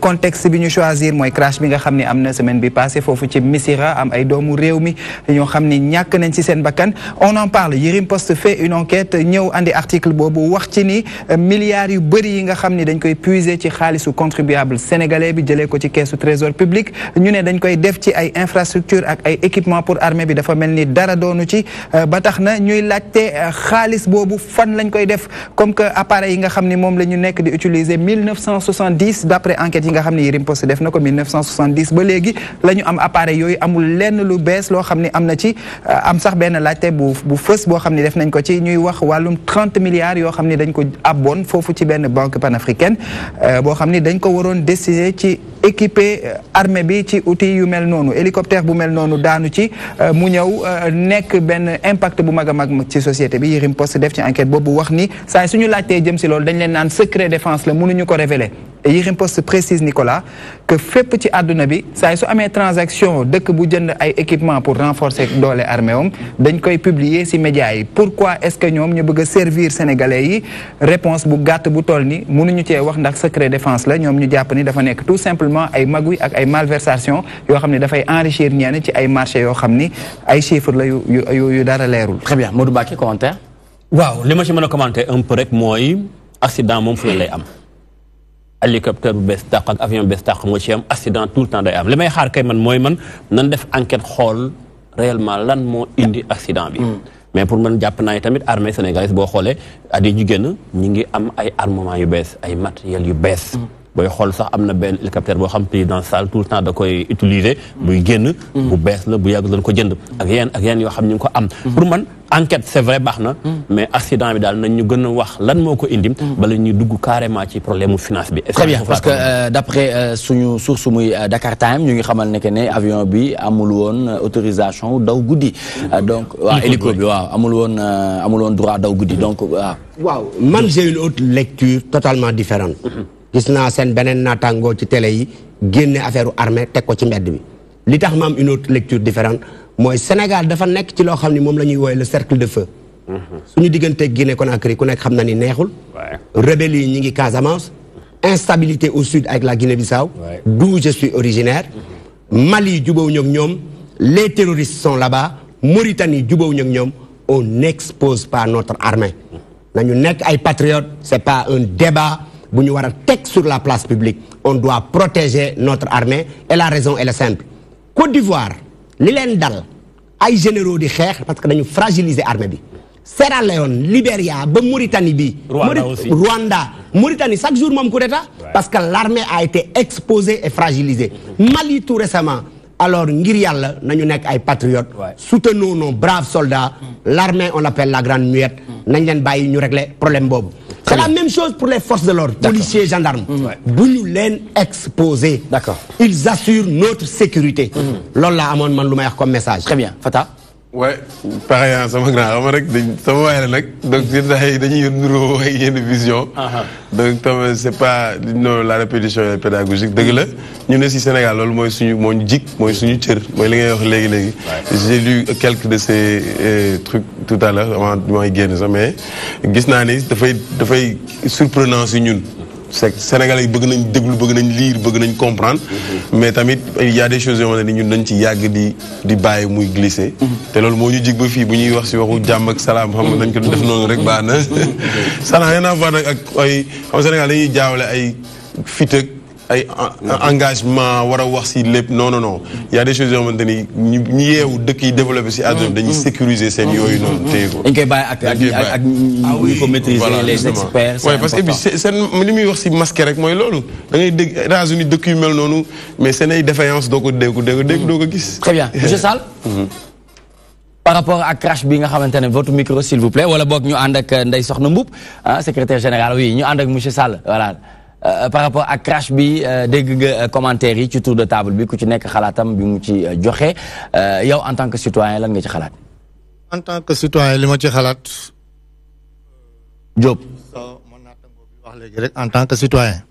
contexte bi ñu choisir mooy crash bi nga xam ni am na semaine bi passé foofu ci Missirah am ay doomu réew mi ñoo xam ni ñàkk nañ ci seen bakkan on en parle Yerim Post fait une enquête ñëw andi article boobu wax ci ni milliards yu bëri yi nga xam ni dañ koy puiser ci xaalisu contribuable sénégalais bi jëlee ko ci caisse trésor public ñu ne dañ koy def ci ay infrastructure ak ay équipement pour armée bi dafa mel ni dara doonu ci ba tax na ñuy laajte xaalis boobu fan lañ koy def comme que appareil yi nga xam ni moom la ñu nekk di utiliser 1970 d'après enquête yi nga xam ni Yerim Post def na ko 1970 ba léegi la ñu am appareil yooyu amul lenn lu bees loo xam ni am na ci am sax benn laajte bu fës boo xam ni def nañ ko ci ñuy wax wàllum 30 milliards yoo xam ni dañ ko abboon foofu ci benn banque panafricaine boo xam ni dañ ko waroon destiné ci équipé armée bi ci outils yu mel noonu hélicoptère bu mel noonu daanu ci mu ñëw nekk benn impact bu mag a mag ci société bi Yerim Post def ci enquête boobu wax ni saa suñu laajtee jëm si loolu dañ leen naan secret défense la mënuñu ko révéler et Yerim Post précise Nicolas que fépp ci àdduna bi saa su amee transaction dëkk bu jënd ay équipement pour renforcer doole armée am dañ koy publier ci médias yi pourquoi est-ce que ñoom ñu bëgg a servir sénégalais yi réponse bu gàtt bu toll ni mënuñu cee wax ndax secret défense la ñoom ñu jàpp ni dafa nekk tout simplement ay magouille ak ay malversation yoo xam ne dafay enrichir ñenn ci ay marché yoo xam ni ay chiffres la yu dara leerul. Très bien Modou Mbacké commentaire. waaw li ma ci mën a commenter un peu rek mooy accident moom fu ne lay am. hélicoptère bu bees tàq ak avion bees tàq moo ci am accident tout le temps day am li may xaar kay mooy nan def enquête xool réellement lan moo indi accident bi. mais pour man jàpp naa ne tamit armée sénégalaise boo xoolee at yi ñu génn ñi ngi am ay armement yu bees ay matériels yu bees. booy xool sax am na benn hélicoptère boo xam président Sall tout le temps da koy utiliser. buy génn. bu bees la bu yàgg lañ ko jënd. ak yenn yoo xam ñu ngi ko am. pour man enquête c'est vrai baax na. mais accident bi daal nañ ñu gën a wax lan moo ko indi. bala ñuy dugg carrément ci problème mu finance bi. très bien parce que d'après suñu source muy Dakar Time ñu ngi xamal ne que ne avion bi amul woon autorisation daw guddi. donc waaw hélico bi waaw amul woon droit daw guddi donc waaw. waaw man j'ai une autre lecture totalement différente. gis naa seen beneen naataangoo ci télé yi génne affaire armée teg ko ci mbedd bi li tax ma am une autre lecture différente mooy Sénégal dafa nekk ci loo xam ni moom la ñuy woowee le cercle de feu. suñu digganteeg Guinée Conakry ku nekk xam na ni neexul. rebelles yi ñi ngi Casamance. instabilité au sud avec la Guinée-Bissau. d'où je suis originaire. Mali jubawuñu ak ñoom les terroristes sont là-bas Mauritanie jubawuñu ak ñoom on n'expose pas notre armée. nañu nekk ay patriotes c'est pas un débat. bu ñu war a teg sur la place publique on doit protéger notre armée et la raison elle est simple Côte d'Ivoire li leen dal ay généraux di xeex parce que dañu fragiliser armée bi Sierra Leone Libéria ba Mauritanie bi Rwanda Mauritanie chaque jour moom coup d'état parce que l'armée a été exposée et fragilisée Mali tout récemment alors ngir yàlla nañu nekk ay patriotes soutenons nos braves soldats l'armée on l'appelle la grande muette nañ leen bàyyi ñu régler problème boobu. C'est la même chose pour les forces de l'ordre, policiers, gendarmes. Vous nous les exposez. D'accord. Ils assurent notre sécurité. Lola amon man lu may wax comme message. Très bien, Fata. Ouais, pareil sama grand xam rek sama waay la nag donc dañuy nuroo ay yenn vision. donc tam c'est pas non la répétition est pédagogique dëgg la ñu ne si Sénégal loolu mooy suñu moo ñu jik mooy suñu cër mooy li ngay wax léegi. j'ai lu quelques de ces trucs tout à l'heure avant mooy génn sax mais gis naa ni dafay surprenant si ñun. Sénégalais yi bëgg nañ déglu bëgg nañ lire bëgg nañ comprendre mais tamit il y a des choses yoo xam ne ñun dañ ci yàgg di bàyyi muy glisser te loolu moo ñu jig ba fii bu ñuy wax si waxu jàmm ak salaam xam nga dañ ko def noonu rek baax na ça n'a rien à voir nag ak ay xam Sénégal dañuy jaawale ay fit ak ay engagement war a wax si lépp non il y a des choses yoo xamante ni ñi yeewu dëkk yi développé si àdduna dañuy sécuriser seen yooyu noonu téye ko. dañ koy bàyyi ak ñi ko maîtriser les experts. oui parce que seen li muy wax si masque rek mooy loolu da ngay dégg États-Unis dëkk yu mel noonu mais seen ay défaillance doo ko gis. Très bien monsieur Sall. par rapport à crash bi nga xamante ne votre micro s'il vous plaît wala boog ñu ànd ak Ndeye Soxna Mboup secrétaire général oui ñu ànd ak monsieur Sall voilà par rapport à crash bi dégg nga commentaire yi ci tour de table bi ku ci nekk xalaatam bi mu ci joxe yow en tant que citoyen lan nga ci xalaat. En tant que citoyen li ma ci xalaat. Diop. En tant que citoyen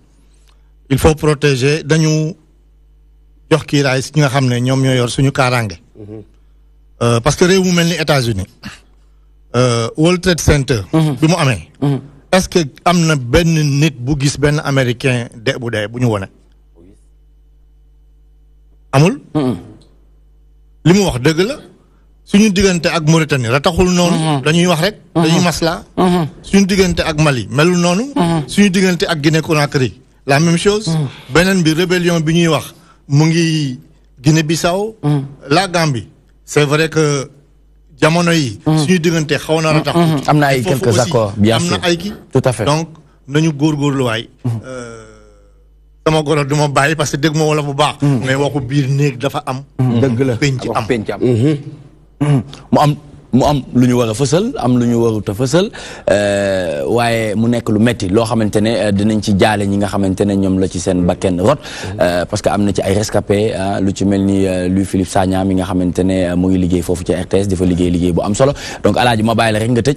il faut protéger dañu jox kiiraay si nga xam ne ñoom ñoo yor suñu kaaraange. Parce que réew mu mel ni États-Unis World Trade Center. bi mu amee. est-ce que am na benn nit bu gis benn américain bu ñu wone amul. li mu wax dëgg la. suñu diggante ak Mauritanie rataxul noonu. dañuy wax rek. dañuy masla. suñu diggante ak Mali melul noonu. suñu diggante ak Guinée-Conakry la même chose. beneen bi rébellion bi ñuy wax mu ngi Guinée-Bissau. la Gambie c'est vrai que jamono yi. suñu diggante xaw na ratax. am na ay quelques accords bien sûr am na ay kii. tout à fait donc nañu góorgóorlu waay. sama goro du ma bàyyi parce que dégg ma wala bu baax. mais waxu biir néeg dafa am. dëgg la penc am. mu am lu ñu war a fësal am lu ñu warut a fësal waaye mu nekk lu metti loo xamante ne dinañ ci jaale ñi nga xamante ne ñoom la ci seen bakken rot parce que am na ci ay rescapé lu ci mel ni Louis Philippe Sagna mi nga xamante ne mu ngi liggéey foofu ci RTS dafa liggéey bu am solo donc Alaaji ma bàyyi la rek nga tëj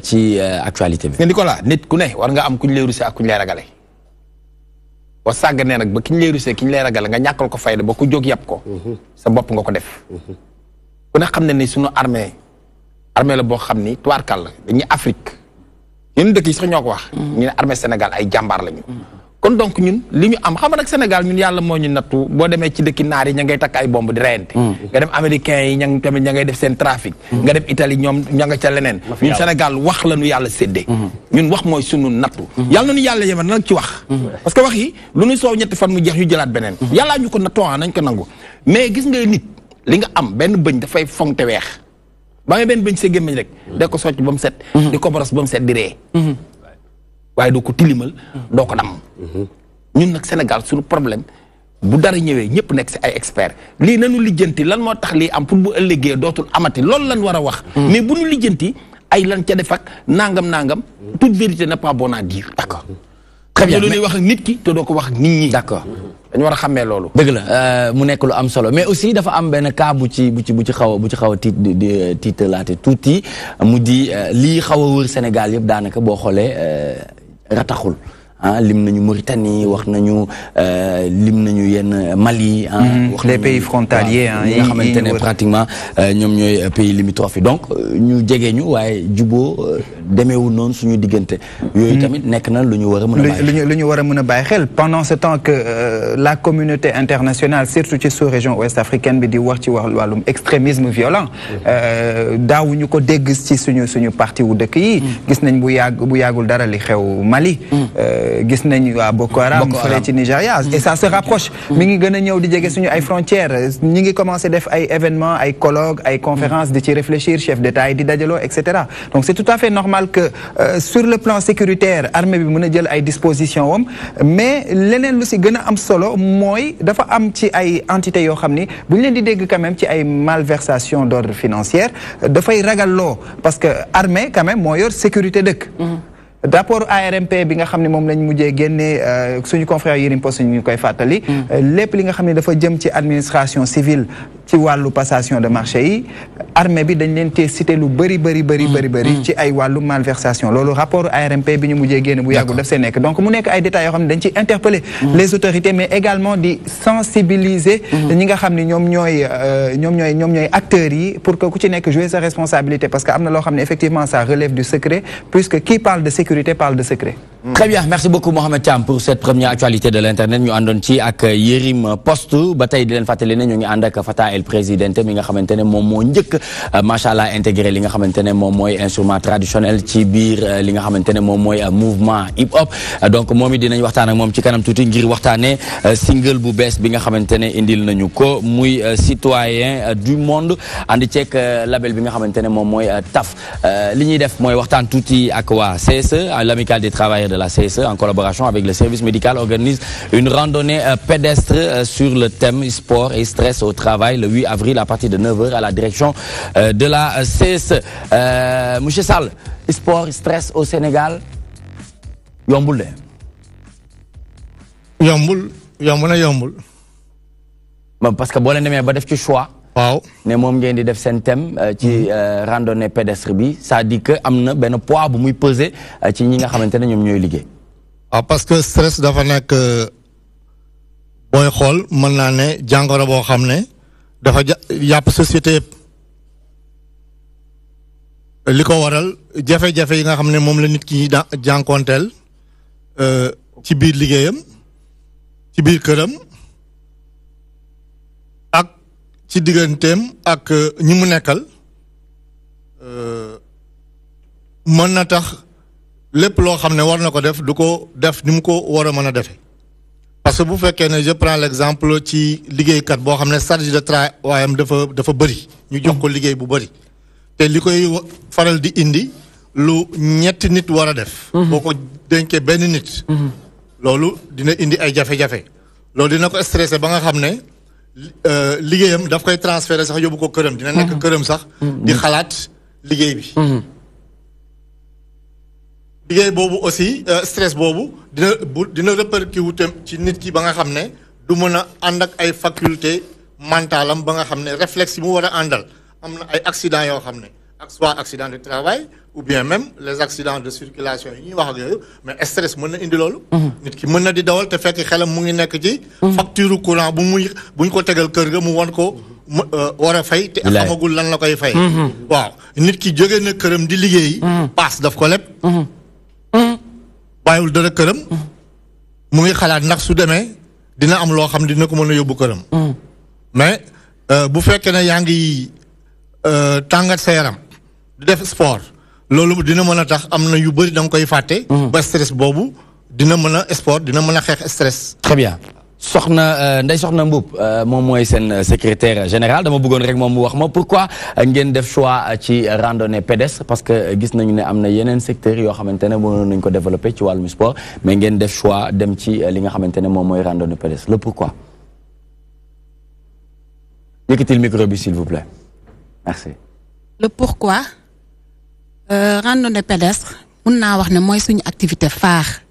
ci actualité bi. Nicolas nit ku ne war nga am ku ñu lay rusé ak ku ñu lay ragale boo sàgganee nag ba ki ñu lay rusé ki ñu lay ragale nga ñàkkal ko fayda ba ku jóg yàpp ko sa bopp nga ko def ku ne xam ne ni suñu armée la boo xam ni tubaarkàll la dañuy Afrique ñun dëkk yi sax ñoo ko wax ñu ne armée Sénégal ay jàmbaar lañu kon donc ñun li ñu am xam nga nag Sénégal ñun yàlla moo ñu nattu boo demee ci dëkki naar yi ña ngay takk ay bomb di reyante nga dem américains yi ña tamit ña ngay def seen trafic nga dem Italie ñoom ña nga ca leneen ñun Sénégal wax la ñu yàlla séddee ñun wax mooy sunu nattu yàlla nañu yàlla yemal nag ci wax parce que wax yi lu ñu soow ñetti fan mu jeex ñu jëlaat beneen yàllaa ñu ko nattoo nañ ko nangu mais gis nga nit li nga am benn bëñ dafay foŋ te weex ba nga benn bëñ sa gémmiñ rek da ko socc ba mu set di ko boros ba mu set di ree waaye doo ko tilimal doo ko damm ñun nag Sénégal suñu problème bu dara ñëwee ñëpp nekk si ay expert lii nanu lijjanti lan moo tax lii am pour bu ëllëgee dootul amati loolu lan war a wax mais bu ñu lijjanti ay lan ca def ak nangam toute vérité n'est pas bonne à dire d'accord très bien lu ñuy wax ak nit ki te doo ko wax ak nit ñi d'accord dañu war a xàmmee loolu. dëgg la mu nekk lu am solo mais aussi dafa am benn cas bu ci xaw a tiitalaate tuuti mu di lii xaw a wër Sénégal yëpp daanaka boo xoolee rataxul lim nañu Mauritanie wax nañu lim nañu yenn Mali. wax les pays frontaliers yi nga xamante ne pratiquement ñoom ñooy pays limitrophes yi donc ñu jege ñu waaye juboo demeewul noonu suñu diggante. yooyu tamit nekk na lu ñu war a mën a bàyyi lu ñu war a mën a bàyyi xel pendant ce temps que la communauté internationale surtout ci sous-région ouest africaine bi di wax ci wàllum extrémisme violent daawuñu ko dégg ci suñu parti wu dëkk yi. gis nañ bu yàggul dara li xew Mali. gis nañu waa Boko Haram fële ci Nigeria et ça se rapproche mi ngi gën a ñëw di jege suñu ay frontières ñi ngi commencé def ay événements ay colloques ay conférences di ci réfléchir chef d'État yi di dajaloo et cetera donc c'est tout à fait normal que sur le plan sécuritaire armée bi mën a jël ay dispositions wam mais leneen lu si gën a am solo mooy dafa am ci ay entités yoo xam ni bu ñu leen di dégg quand même ci ay malversations d'ordre financier dafay ragalloo parce que armée quand même moo yor sécurité dëkk rapport ARMP bi nga xam ne moom lañ mujjee génnee suñu confrère Yérim Post ñu koy fàttali lépp li nga xam ne dafa jëm ci administration civile ci wàllu passation de marché yi armée bi dañ leen tee cité lu bëri ci ay wàllu malversation loolu rapport ARMP bi ñu mujjee génne bu yàggul daf see nekk donc mu nekk ay détails yoo xam ne dañ ci interpeller les autorités mais également di sensibiliser ñi nga xam ne ñoom ñooy acteurs yi pour que ku ci nekk jouer sa responsabilité parce que am na loo xam ne effectivement ça relève du secret puisque qui parle de sécurité parle de secret. Très bien, merci beaucoup Mohamed Thiam pour cette première actualité de l'internet ñu àndoon ci ak Yérim Post ba tey di leen fàttali ne ñu ngi ànd ak Fatah El Présidente mi nga xamante ne moom moo njëkk macha allah intégré li nga xamante ne moom mooy instrument traditionnel ci biir li nga xamante ne moom mooy mouvement hip hop donc moom it dinañ waxtaan ak moom ci kanam tuuti ngir waxtaanee single bu bees bi nga xamante ne indil nañu ko muy citoyen du monde ànd ceeg label bi nga xamante ne moom mooy TAF li ñuy def mooy waxtaan tuuti ak waa CSE l'amicale des travailleurs de la CSE en collaboration avec le service médical organise une randonnée pédestre sur le thème sport et stress au travail. le 8 avril à partir de 9h à la direction de la CSE. Monsieur Sall, sport stress au Sénégal yombul de. yombul parce que boo leen demee ba def ci choix. waaw ne moom ngeen di def seen thème ci randonnée pédestre bi ça dit que am na benn poids bu muy peser ci ñi nga xamante ne ñoom ñooy liggéey. waaw parce que stress dafa nekk booy xool mën naa ne jàngoro boo xam ne dafa yàpp société yëpp li ko waral jafe-jafe yi nga xam ne moom la nit ki jànkoonteel ci biir liggéeyam ci biir këram ak ci digganteem ak ñi mu nekkal mën na tax lépp loo xam ne war na ko def du ko def ni mu ko war a mën a defee parce que bu fekkee ne je prends l'exemple ci liggéeykat boo xam ne charge de travail dafa bëri ñu jox ko liggéey bu bëri te li koy faral di indi lu ñetti nit war a def boo ko dénkee benn nit loolu dina indi ay jafe-jafe loolu dina ko stressé ba nga xam ne liggéeyam daf koy transféré sax yóbbu ko këram dina nekk këram sax di xalaat liggéey bi liggéey boobu aussi stress boobu dina répercuter ci nit ki ba nga xam ne du mën a ànd ak ay faculté mentale am ba nga xam ne réflexe yi mu war a àndal am na ay accidents yoo xam ne soit accident de travail ou bien même les accidents de circulation yi ñuy wax ak yooyu mais stress mën na indi loolu nit ki mën na di dawal te fekk xelam mu ngi nekk ci facture courant buñ ko tegal kër ga mu won ko war a fay te xamagul lan la koy fay waaw nit ki jóge na këram di liggéey paas daf ko leb bàyyiwul dara këram mu ngi xalaat ndax su demee dina am loo xam dina ko mën a yóbbu këram mais bu fekkee ne yaa ngi tàngat sa yaram di def sport loolu dina mën a tax am na yu bëri da nga koy fàtte ba stress boobu dina mën a sport dina mën a xeex stress très bien soxna Ndeye Soxna Mboup moom mooy seen secrétaire général dama bëggoon rek moom mu wax ma pourquoi ngeen def choix ci randonnée pédestre parce que gis nañu ne am na yeneen secteurs yoo xamante ne mënoon nañu ko développer ci wàllum sport mais ngeen def choix dem ci li nga xamante ne moom mooy randonnée pédestre le pourquoi. Yëkkatil micro bi s'il vous plaît merci. Le pourquoi randonnée pédestre mun naa wax ne mooy suñu activité phare.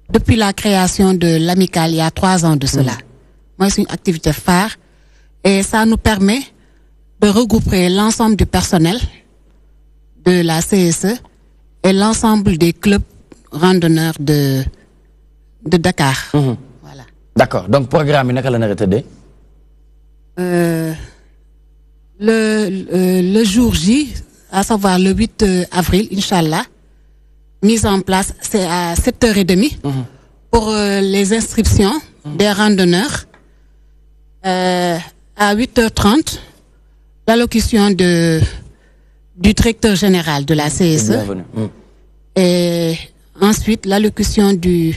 Depuis la création de l'amicale, il y a 3 ans de cela. Moi, c'est une activité phare et ça nous permet de regrouper l'ensemble du personnel de la CSE et l'ensemble des clubs randonneurs de Dakar. Voilà. D'accord. Donc, programme, il y a le jour J, à savoir le 8 avril, Inch'Allah, mise en place, c'est à 7h30 pour les inscriptions des randonneurs. À 8h30, l'allocution du directeur général de la CSE. Et ensuite, l'allocution du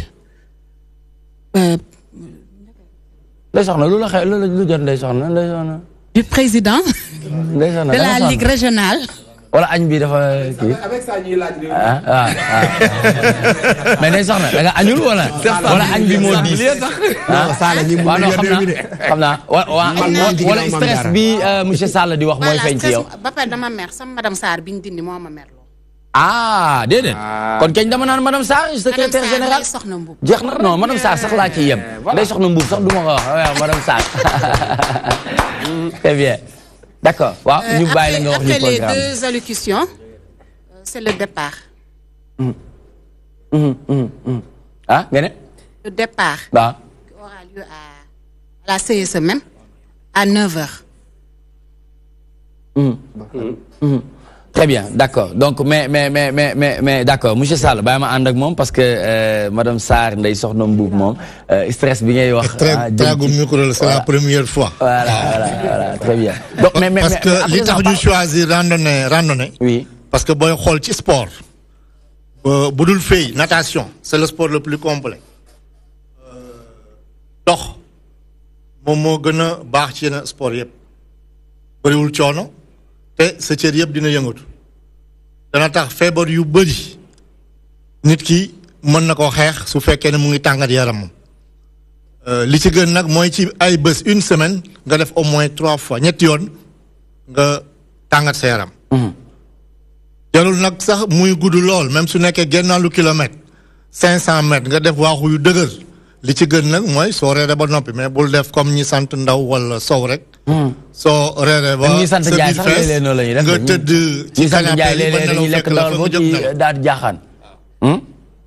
président de la Ligue régionale. wala añ bi dafa kii mais day soxna da nga añul wala añ bi moo diis xam naa wala stress bi monsieur Sall di wax mooy feeñ ci yow ba pare dama mer sama madame Sarr bi ñu dindi moo ma merloo déedéet kon kañ dama naan madame Sarr secrétaire général jeex na non madame Sarr sax laa ci yem day soxna mbuub sax du ma ko wax madame Sarr très bien. D'accord. Wow. Après les 2 allocutions, c'est le départ. Ah, bien. Le départ qui aura lieu à la CSE même à 9h. Très bien, d'accord. Donc, mais d'accord. Monsieur Sall, bah, ma ànd ak moom parce que Madame Sarr Ndeye Soxna Mboup moom stress bi ngay wax. C'est la première fois. Voilà, très bien. Donc, parce que li tax ñu choisir randonnée. Oui. Parce que booy xool ci sport. bu dul fey natation c'est le sport le plus complet. dox moom moo gën a baax ci yenn sport yëpp. bëriwul coono. te sa cër yëpp dina yëngatu dana tax feebar yu bëri nit ki mën na koo xeex su fekkee ne mu ngi tàngat yaramam li ci gën nag mooy ci ay bés une semaine nga def au moins 3 fois ñetti yoon nga tàngat sa yaram. jarul nag sax muy gudd lool même su nekkee gennalu kilomètre 500 mètres nga def waaxu yu dëgër li ci gën nag mooy soo reere ba noppi mais bul def comme ñi sant Ndaw wala Sow rek. soo reere ba ñi sant Njaay sax léeg-léeg noonu la ñuy def nga tëdd ci canapé yi ba nelaw fekk la fa nga jóg nelaw daal di jaaxaan.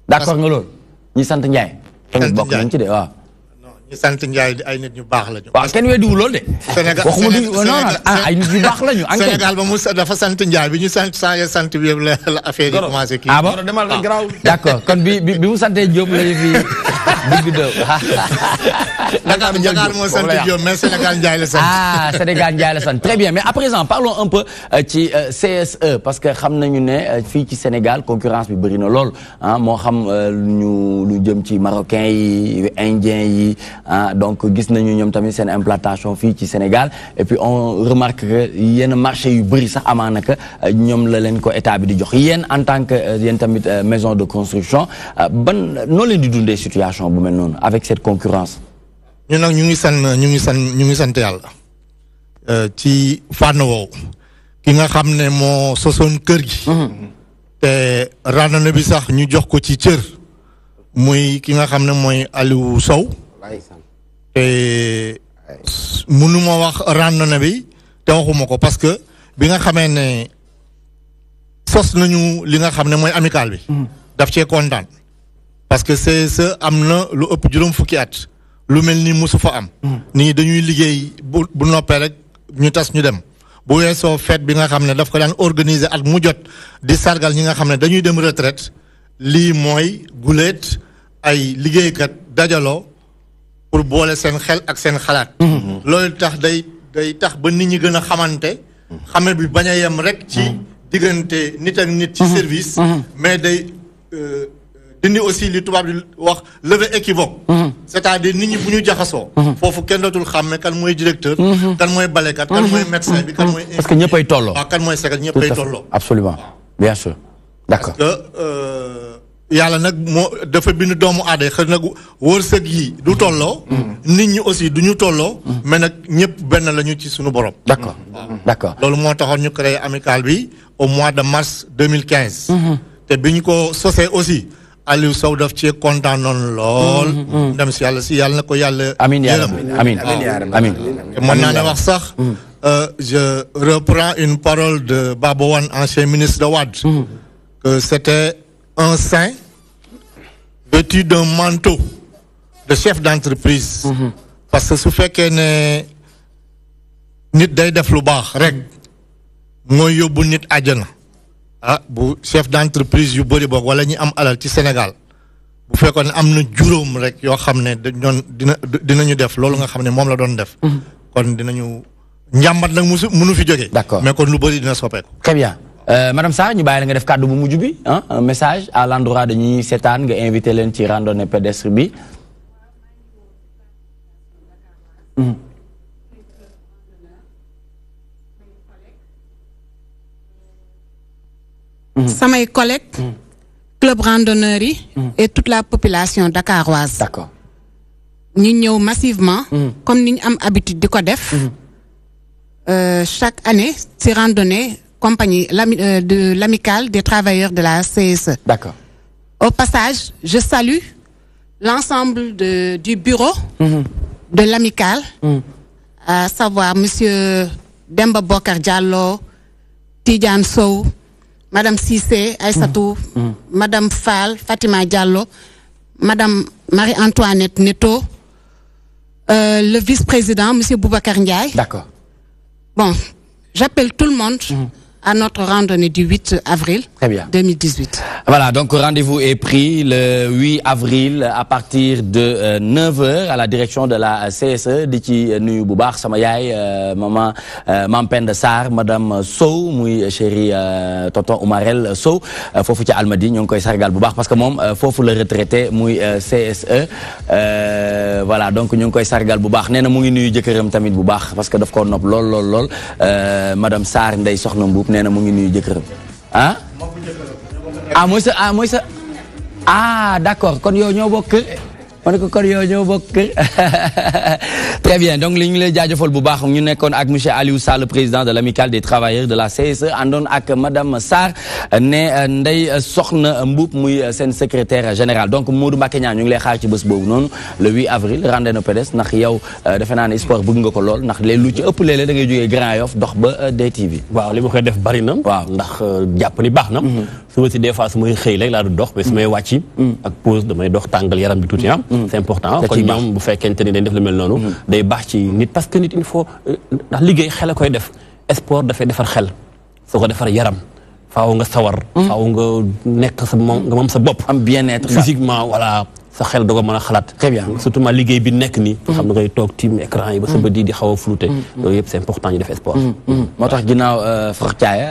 d'accord nga loolu ñi sant Njaay. sant bokk nañ ci de waaw. ñi sant Njaay ay nit ñu baax lañu. waaw kenn weddiwul loolu de. Sénégal waxuma du non ay nit ñu baax lañu. Sénégal ba mu dafa sant Njaay bi ñu sant bi yëpp la affaire yi commencé kii. ah bon d'accord kon bi mu santee Diop la ñu fi digg dëw. Dakar moo sant Diop mais Sénégal Njaay la sant. ah Sénégal Njaay la sant très bien mais à présent parlons un peu ci CSE parce que xam nañu ne fii ci Sénégal concurrence bi bëri na lool ah moo xam lu jëm ci marocain yi indien yi. donc gis nañu ñoom tamit seen implantation fii ci Sénégal et puis on remarque que yenn marché yu bëri sax amaana que ñoom la leen ko état bi di jox yéen en tant que yéen tamit maison de construction ban noo leen di dundee situation bu mel noonu avec cette concurrence. ñun nag ñu ngi sant yàlla ci fànn woowu ki nga xam ne moo sosoon kër gi. te randonnée bi sax ñu jox ko ci cër muy ki nga xam ne mooy Aliou Sow. te mënuma wax randonnée bi te waxuma ko parce que bi nga xamee ne sos nañu li nga xam ne mooy amical bi. daf cee kontaan. parce que CSE am na lu ëpp juróom fukki at lu mel ni mosu fa am. nit ñi dañuy liggéey bu noppee rek ñu tas ñu dem bu weesoo fête bi nga xam ne daf ko daan organiser at mu jot di sargal ñi nga xam ne dañuy dem retraite lii mooy guleet ay liggéeykat dajaloo. pour boole seen xel ak seen xalaat. loolu tax day tax ba nit ñi gën a xamante. xame bi bañ a yem rek. ci diggante nit ak nit ci service. mais day dindi aussi li tubaab di wax lever équivoque. c'est-à-dire nit ñi bu ñu jaxasoo. foofu kenn dootul xàmme kan mooy directeur. kan mooy balekat kan mooy médecin bi kan mooy. parce que ñëppay tolloo. waaw kan mooy secret ñëppay tolloo. absolument bien sûr d'accord. parce que yàlla nag moo dafa bind doomu aada xëy nag wërsëg yi du tolloo. nit ñi aussi du ñu tolloo. mais nag ñëpp benn lañu ci suñu borom. d'accord d'accord. loolu moo taxoon ñu créé amical bi au mois de mars 2015. te bi ñu ko sosee aussi Aliou Sow daf cee kontaan noonu lool. dem si yàlla na ko yàlla. amiin yaa rabbi amiin amiin. mën naa ne wax sax. je reprends une parole de Baba Wane ancien ministre de Wade. que c'était un saint vêtu d'un manteau de chef d'entreprise. parce que su fekkee ne nit day def lu baax rek mooy yóbbu nit àjjana. bu chef d'entreprise yu bëri boog wala ñi am alal ci Sénégal bu fekkoon ne am na juróom rek yoo xam ne dinañu def loolu nga xam ne moom la doon def. kon dinañu njàmbat nag mënu fi jógee. d'accord mais kon lu bëri dina soppeeku. très bien. Madame Sarr ñu bàyyi la nga def kàddu bu mujj bi un message à l'endroit de ñi seetaan nga invité leen ci randonnée pédestre bi. samay collègues. club randonneurs yi. et toute la population dakaroise. d'accord. ñu ñëw massivement. comme ni ñu am habitude di ko def. chaque année ci randonnée. compagnie de l'amicale des travailleurs de la CSE. D'accord. Au passage, je salue l'ensemble du bureau de l'amicale, à savoir Monsieur Demba Bokar Diallo, Tidiane Sow, Madame Cissé, Aïssatou, Madame Fall, Fatima Diallo, Madame Marie-Antoinette Neto, le vice-président, Monsieur Boubacar Ndiaye. D'accord. Bon, j'appelle tout le monde à notre randonnée du 8 avril Très bien. 2018. Voilà, donc rendez-vous est pris le 8 avril à partir de 9h à la direction de la CSE di ci nuyu bu baax sama yaay maman Mame Penda Sarr madame Sow muy chéri tonton Oumarel Sow foofu ci Almadi ñoo ngi koy sargal bu baax parce que moom foofu la retraité muy CSE voilà donc ñu ngi koy sargal bu baax nee na mu ngi nuyu jëkkëram tamit bu baax parce que daf ko nopp lool madame Sarr Ndeye Soxna Mbuub nee na mu ngi nuyu jëkkëram mooy sa d'accord kon yow ñoo bokk On ko kon yow ñoo bokk kër. Très bien donc li ñu lay jaajëfal bu baax ñu nekkoon ak monsieur Aliou Sall président de l'amicale des travailleurs de la CSE àndoon ak madame Sarr ne Ndeye Soxna Mboup muy seen secrétaire général donc Modou Mbacké Niang ñu ngi lay xaar ci bés boobu noonu le 8 avril randonnée pédestre ndax yow defe naa ne sport bëgg nga ko lool ndax lu ci ëpp léeg-léeg da ngay jógee Grand Yoff dox ba DTV. waaw li ma koy def bari na. waaw ndax jàpp ni baax na. su si des fois su may xëy rek laa du dox mais su may wàcc. ak pause damay dox tàngal yaram bi tuuti c'est important kon ñoom bu fekkente ni dañ def lu mel noonu. day baax ci nit parce que nit il faut ndax liggéey xel a koy def sport dafay defar xel soo ko defar yaram faaw nga sawar. faaw nga nekk sa moom sa bopp. am bien-être physiquement voilà. sa xel doo ko mën a xalaat. très bien surtout ma liggéey bi nekk nii. xam nga ngay toog tiim écran yi ba sa bët yi di xaw a flouté. loolu yëpp c'est important ñu def sport. moo tax ginnaaw Frox Thiaye.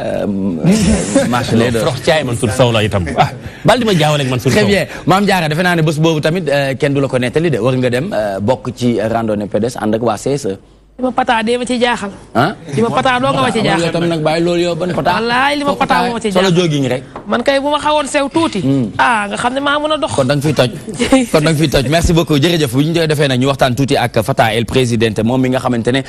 marché lee Frox Thiaye Mansour Sow la itam. bal di ma jaawale ak Mansour Sow. très bien Mame Diarra defe naa ne bés boobu tamit kenn du la ko nettali de war nga dem bokk ci randonnée pédestre ànd ak waa CSE. li ma pataa dee ma ci jaaxal. ah li ma pataa doo nga ma ci jaaxal. yow tam nag bàyyi loolu yow ban pataa. wallaay li ma pataa moo ma ci jaaxal solo jogging rek. man kay bu ma xawoon sew tuuti. nga xam ne maa mën a dox. kon da nga fiy toj merci beaucoup jërëjëf bu ñu defee nag ñu waxtaan tuuti ak Fata El présidente moom mi nga xamante ne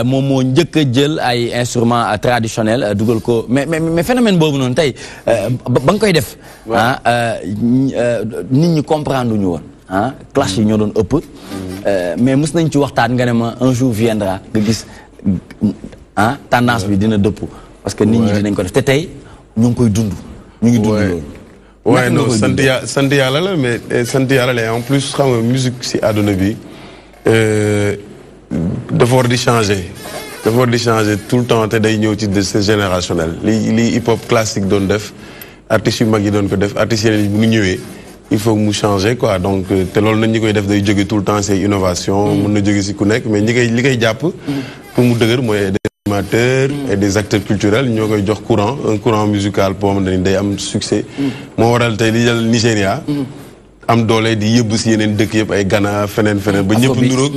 moom moo njëkk a jël ay instruments traditionnels dugal ko mais phénomène boobu noonu tey ba nga koy def. nit ñi comprendre ñu woon. clash yi ñoo doon ëpp. mais mës nañ ci waxtaan nga ne ma un jour viendra nga gis tendance bi dina dëpp parce que nit ñi dinañ ko def te tey ñu ngi koy dund. ñu ngi dund loolu. waaye non sant yàlla la mais sant yàlla la en plus xam nga musique si àdduna bi dafa war di changer. dafa war di changer tout le temps te day ñëw ci c'est générationnel li hip hop classique doon def artistes yu mag yi doon ko def artistes yeneen bu ñu ñëwee. il faut mu changer quoi donc te loolu nag ñi koy def day jóge tout le temps c'est innovation mën na jóge si ku nekk mais li koy jàpp pour mu dëgër mooy des animateurs et des acteurs culturels ñoo koy jox un courant musical boo xamante ni day am succès moo waral tey li jël Nigéria am doole di yëbb si yeneen dëkk yëpp ay Ghana feneen ba ñëpp nuroog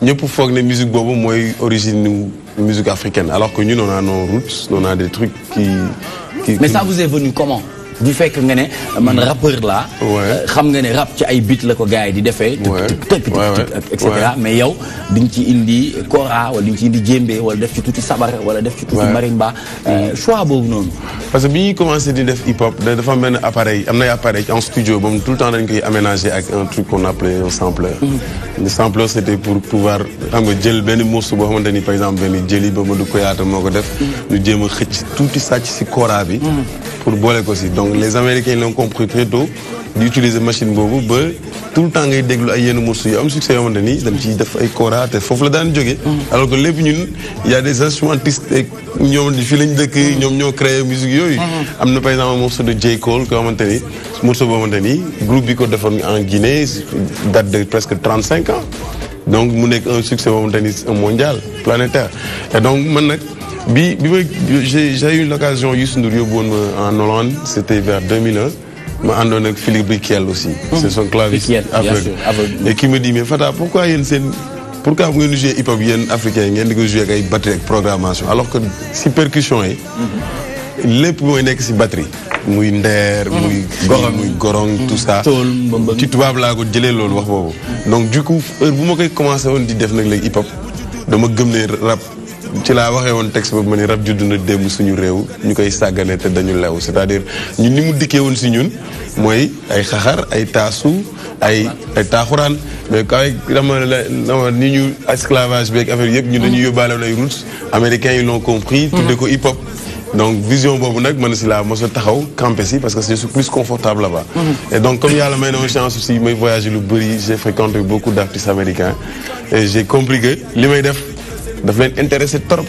ñëpp foog ne musique boobu mooy origine musique africaine alors que ñun on a nos roots on a des trucs qui mais ça vous est venu comment du fekk nga ne man rappeur laa. xam nga ne rap ci ay beat la ko gars yi di defee. et cetera mais yow di nga ci indi kora wala di nga ci indi djembé wala def ci tuuti sabar wala def ci tuuti marimba choix boobu noonu. parce que bi ñuy commencé di def hip hop dafa am benn appareil am na ay appareil en studio moom tout le temps dañ koy aménager ak un truc qu'on appelait un sampleur. le sampleur c'était pour pouvoir xam nga jël benn morceau boo xamante ni par exemple benn jëli ba Madou Koyata moo ko def. ñu jéem a xëcc tuuti sàcc si kora bi. pour boole ko si donc les Américains l'ont compris très tôt d'utiliser machine boobu ba tout le temps ngay déglu ay yenn morceaux yu am succès yoo xamante ni dañ ciy def ay kora te foofu la daan jógee. alors que lépp ñun y a des instrumentistes ñoom fii lañ dëkk ñoom ñoo créé musique yooyu. am na par exemple un morceau de J. Cole koo xamante ni morceau boo xamante ni groupe bi ko defoon en Guinée date de presque 35 ans donc mu nekk un succès boo xamante ni mondial planétaire et donc man nag. j'ai eu l'occasion Youssou Ndour yóbbu woon ma en Hollande c'était vers 2001 ma àndoon ak Philippe Briquiel aussi. c'est son claviste aveugle et qui me dit mais Fata pourquoi vous ngeen di jouer hip hop yéen africains ngeen di ko jouer ak ay batterie ak programmation alors que si percussion yi lépp mooy nekk si batterie muy ndeer muy gorong tout ça ci tubaab laa ko jëlee loolu wax boobu donc du coup heure bu ma koy commencé woon di def nag léegi hip hop dama gëm ne rap ci laa waxee woon texte boobu ma ni rap judd na démb suñu réew ñu koy sàggane te dañu lew c'est-à-dire ñun ni mu dikkee woon si ñun mooy ay xaxar ay taasu ay taaxuraan mais kaw dama ni ñu esclavage beeg affaire yëpp ñun dañuy yóbbaale woon ay roots américains ils l'ont compris tudde ko hip hop donc vision boobu nag mën na si laa mos a taxaw campé si parce que je suis plus confortable là-bas et donc comme yàlla may na ma chance aussi may voyager lu bëri j'ai fréquenté beaucoup d'artistes américains et j'ai compris que li may def daf leen intéressé trop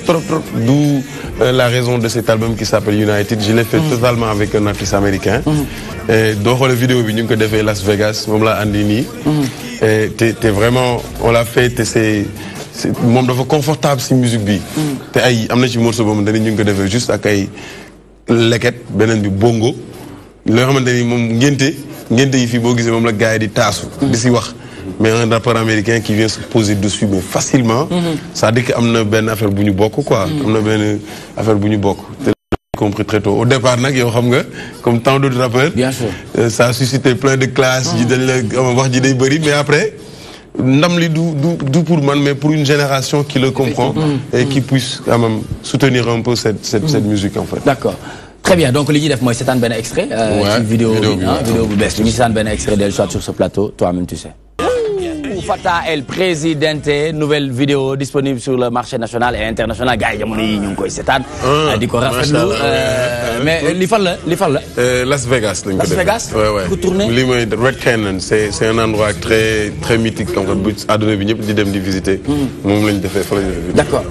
d'où la raison de cet album qui s'appelle United je l'ai fait totalement avec un artiste américain et doo xoolee vidéo bi ñu ngi ko defee Las Vegas moom laa andi nii et te vraiment on l'a fait te c'est moom dafa confortable si musique bi te ay am na ci morceau boobu dañu ñu ngi ko defee juste ak ay leket beneen bi bongo loo xamante ni moom ngénte yi fii boo gisee moom la gars yi di taasu di si wax mais un rappeur américain qui vient se poser dessus mais facilement c'est-à-dire que am na benn affaire bu ñu bokk quoi am na benn affaire bu ñu bokk compris très tôt. Au départ, comme tant d'autres rappeurs, bien sûr. Ça a suscité plein de classes, mais après, d'où pour moi, mais pour une génération qui le comprend et qui puisse quand même soutenir un peu cette musique en fait. D'accord. Très bien, donc l'idée moi c'est un ben extrait, vidéo best. C'est un ben extrait d'elle soit sur ce plateau, toi-même tu sais. Fata El Presidente, nouvelle vidéo disponible sur le marché national et international. Gars, il y a koy setan di ko rafetlu mais li fan la Las Vegas. Las Vegas. Ouais. Ku tourner li moy Red Canyon, c'est un endroit très très mythique donc bu aduna bi ñep di dem di visiter. Mom lañ défé fa lañ. D'accord.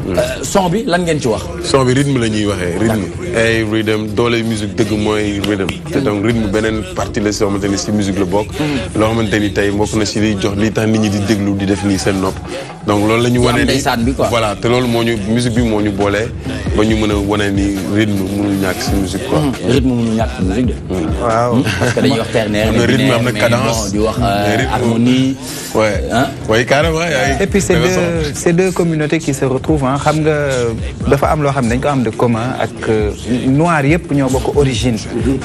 Son bi lan ngeen ci wax? Son bi rythme lañuy waxé, rythme. Ay rhythm doole musique deug moy rhythm. Té donc rythme benen partie la so xamanteni ci musique le bok. Lo xamanteni tay bok na ci li jox li tax nit ñi di déglu di def nii seen nopp donc loolu la ñu wane ni voilà te loolu moo ñu musique bi moo ñu boole ba ñu mën a wane ni rythme mënul ñàkk si musique quoi. rythme mënul ñàkk si musique de. waaw parce que dañuy wax ternaire. am na rythme am na cadence di wax harmonie. oui carrément. et puis c'est deux communautés qui se retrouvent ah xam nga dafa am loo xam ne dañ ko am de commun ak noir yëpp ñoo bokk origine.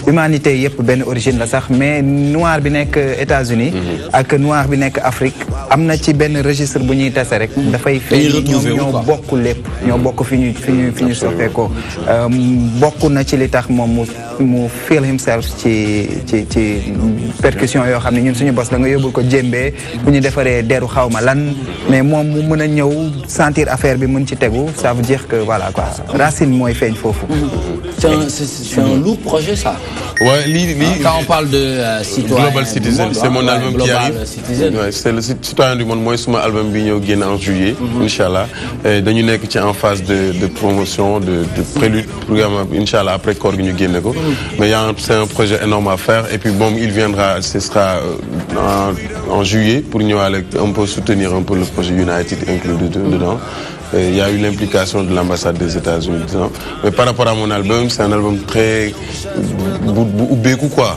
humanité yëpp benn origine la sax mais noir bi nekk États-Unis ak noir bi nekk Afrique am na ci benn registre bu ñuy tase rek dafay feeñ ñoo bokk lépp ñoo bokk fi ñu soppeekoo bokk na ci li tax moom mu feel himself ci percussion yoo xam ne ñun suñu bos la nga yóbbul ko jémbee bu ñu defaree deru xawma lan mais moom mu mën a ñëw sentir affaire bi mën ci tegu ça veut dire que voilà quoi racine mooy feeñ foofu. C'est un lourd projet ça. Ouais, quand on parle de citoyen Global Citizen, c'est mon album qui arrive. Ouais, c'est le citoyen du monde. Moi, c'est mon album qui vient en juillet, Inch'Allah. Nous sommes en phase de promotion, de prélude, programme, Inch'Allah, après qu'on nous gagne. Mais c'est un projet énorme à faire. Et puis bon, il viendra, ce sera en juillet pour nous aller un peu soutenir un peu le projet United inclus dedans. Il y a eu l'implication de l'ambassade des États-Unis. Mais par rapport à mon album, c'est un album très bécou quoi.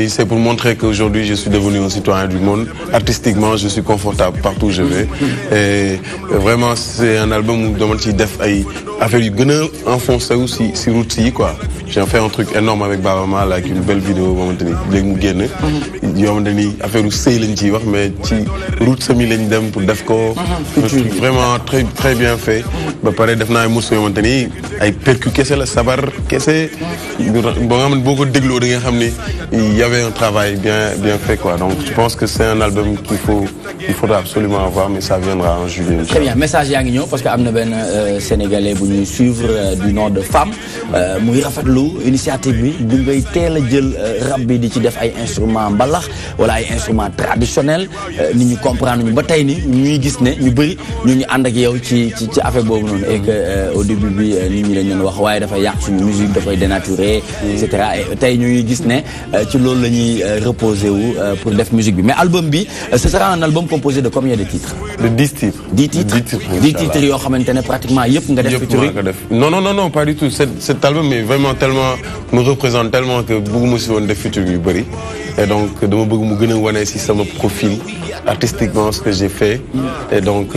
C'est pour montrer qu'aujourd'hui je suis devenu un citoyen du monde. Artistiquement, je suis confortable partout où je vais. Et vraiment, c'est un album où je demande si def ay affaire yu gëna enfoncé aussi si route yi quoi. J'ai fait un truc énorme avec Baba Mal avec une belle vidéo momentani légui mu génn. Yo xamanteni affaire u sey lañ ci wax mais ci route semi lañ dem pour def ko. Vraiment très bien fait. Ba paré def na ay morceaux yo xamanteni ay percu kessé la sabar kessé bo nga boko déglo da nga xamni il y avait un travail bien fait quoi. Donc je pense que c'est un album qu'il faudra absolument avoir mais ça viendra en juillet. Très bien, message yaa ngi ñëw parce que amna ben sénégalais bu ñuy suivre du nom de Femme muy rafetlu initiative bi ngay teel a jël rap bi di ci def ay instruments mbalax wala ay instruments traditionnels nit ñi comprendre ñu ba tey ni ñuy gis ne ñu bëri ñu ngi ànd ak yow ci affaire boobu noonu et que au début bi nit ñi dañ leen wax waaye dafay yàq suñu musique dafay dénaturer et cetera et tey ñu ngi gis ne ci loolu la ñuy reposer wu pour def musique bi mais album bi ce sera un album composé de combien de titres? De 10 titres. 10 titres yoo xamante ne pratiquement yëpp nga def featuring. Non, pas du tout. Cet album est vraiment tellement, me représente tellement que beaucoup me sont des featuring yu bari. Et donc, de mon beaucoup me wane si ça me profile artistiquement ce que j'ai fait. Et donc,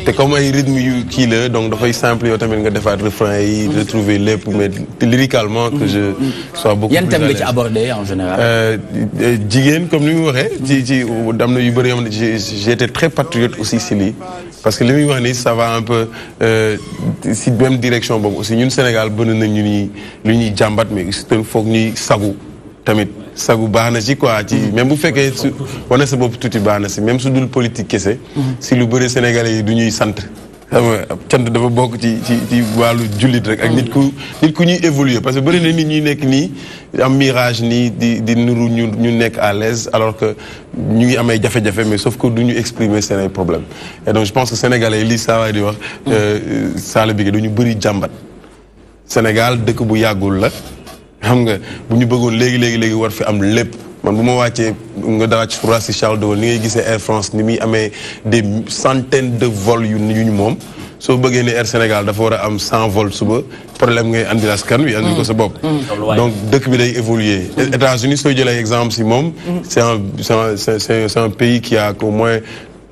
c'est comme un rythme qui est donc dafay simple yow tamit nga defaat refrain yi retrouver lépp mais lyricalement que je sois beaucoup plus à l'aise. Yan thème nga ci aborder en général. Jigéen comme ni mu waxee ci am na yu bëri yoo xam ne j'ai été très patriote aussi si lii parce que li muy wax ni ça va un peu si même direction boobu aussi ñun Sénégal bëri na ñu lu ñuy jàmbat mais il faut ñuy sagu tamit sagu baax na ci quoi ci même bu fekkee su wane sa bopp tuuti baax na si même su dul politique kese si lu bëri Sénégalais yi du ñuy sant xam nga cant dafa bokk ci wàllu jullit rek ak nit ku ñuy évoluer parce que bëri na nit ñuy nekk nii am mirage nii di nuru ñu nekk à l'aise alors que ñu ngi amay jafe-jafe mais sauf que du ñu exprimer seen ay problèmes et donc je pense que Sénégalais yi lii saa waay di wax Sala Bigué du ñu bëri jàmbat Sénégal dëkk bu yàggul la xam nga bu ñu bëggoon léegi war fi am lépp man bu ma wàccee nga dara ci Roissy Charles de Gaulle ni ngay gisee Air France ni muy amee des centaines de vols yu ñu moom soo bëggee ne Air Sénégal dafa war a am 100 vols suba problème ngay andi askan wi andi ko sa bopp. Donc dëkk bi day évoluer. États-Unis soo jëlee exemple si moom c'est un pays qui a au moins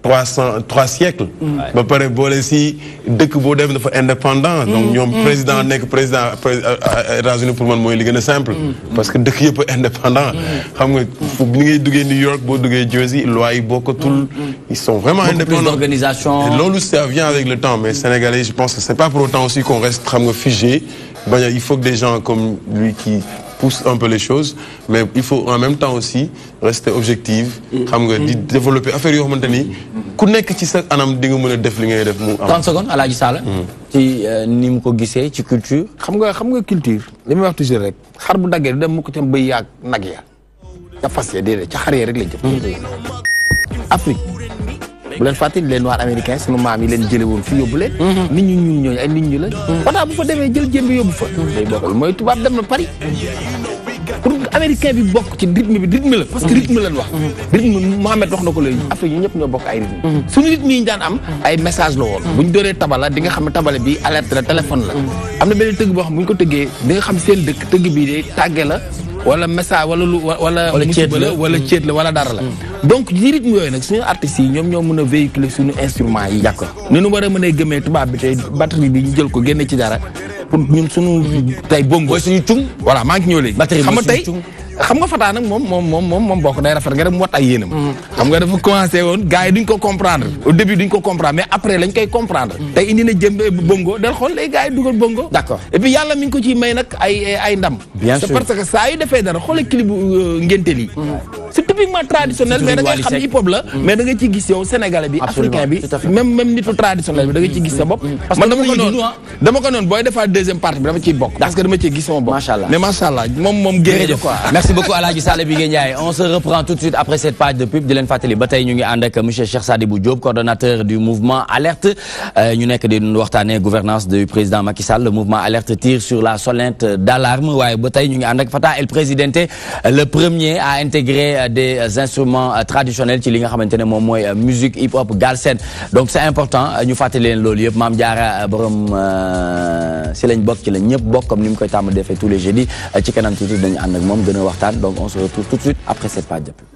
3 siècles. ba pare boole si dëkk boo dem dafa indépendant. donc ñoom président nekk président États-Unis pour man mooy li gën a simple. parce que dëkk yëpp indépendant. xam nga fu ni ngay duggee New York boo duggee Jersey loi yi bokkatul. ils sont vraiment indépendants. d'organisation. Et loolu ça vient avec le temps mais Sénégalais je pense que c'est pas pour autant aussi qu'on reste xam nga figé. Il faut que des gens comme lui qui poussent un peu les choses mais il faut en même temps aussi rester objectif. xam nga di développer affaire yoo xamante ni ku nekk ci sa anam di nga mën a def li ngay def mu am. 30 secondes Alaaji Sall. ci ni mu ko gisee ci culture. xam nga culture li may wax toujours rek xar bu daggee du dem mu ko ca bëy yaag nag ya ca fas ya déedéet ca xar ya rek lañ jëm. Afrique bu leen fàttali les noirs américains sunu maam yi leen jëlee woon fi yóbbu leen. nit ñu ñuul ñooñu ay nit ñu la. Fata bu fa demee jël jëmbi yóbbu fa. day bokkal mooy tubaab dem na Paris. pour américain bi bokk ci rythme la parce que rythme lañ wax. rythme Mohamed wax na ko léegi Afrique ñu ñëpp ñoo bokk ay rythme. suñu rythme yi ñu daan am ay message la woon. bu ñu dooree tabala di nga xam ne tabale bi alerte la téléphone la. am na beneen tëgg boo xam bu ñu ko tëggee di nga xam seen dëkk tëgg bii de tàgge la. wala message wala musiba la wala ceet la wala dara la donc ci rythme yooyu nag suñu artistes yi ñoom ñoo mën a véhiculer suñu instrument yi. D'accord ni ñu war a mën a gëmee tubaab bi tey batterie bi ñu jël ko génne ci dara pour ñun suñu tey bongo suñu cung voilà maa ngi ñëw léegi xam nga tey xam nga Fata nag moom bokk day rafet nga dem wat ay yéenam xam nga dafa commencé woon gars yi duñ ko comprendre au début duñ ko comprendre mais après lañ koy comprendre tey indi na jëmbe bongo del xool léegi gars yi dugal bongo d'accord et puis yàlla mi ngi ko ciy may nag ay ndam c'est parce que saa yu defee dara xoolal clip bu ngénte lii c'est typiquement traditionnel mais da ngay xam hip hop la mais da nga ci gis yow sénégalais bi africain bi même nitu traditionnel bi da nga ci gis sa bopp man dama ko noonu booy defaat deuxième partie bi dama ciy bokk parce que dama ciy gis sama bopp mais machallah moom génne quoi. Merci beaucoup Alaaji Sall Bigué Ndiaye. On se reprend tout de suite après cette page de pub di leen fàttali ba tey ñu ngi ànd ak monsieur Cheikh Sadibou Diop coordonnateur du mouvement Alerte ñu nekk di waxtaanee gouvernance du président Macky Sall. Le mouvement Alerte tire sur la sonnette d'alarme waaye ba tey ñu ngi ànd ak Fata El Presidente le premier à intégrer des instruments traditionnels ci li nga xamante ne moom mooy musique hip hop galsen donc c'est important ñu fàttali leen loolu yëpp Maam Jaara borom si lañ bokk ci la ñëpp bokk comme ni mu koy tàmm defee tous les jeudis ci kanam tuuti dañu ànd ak moom gën a waxtaan donc on se retrouve tout de suite après cette page de pub.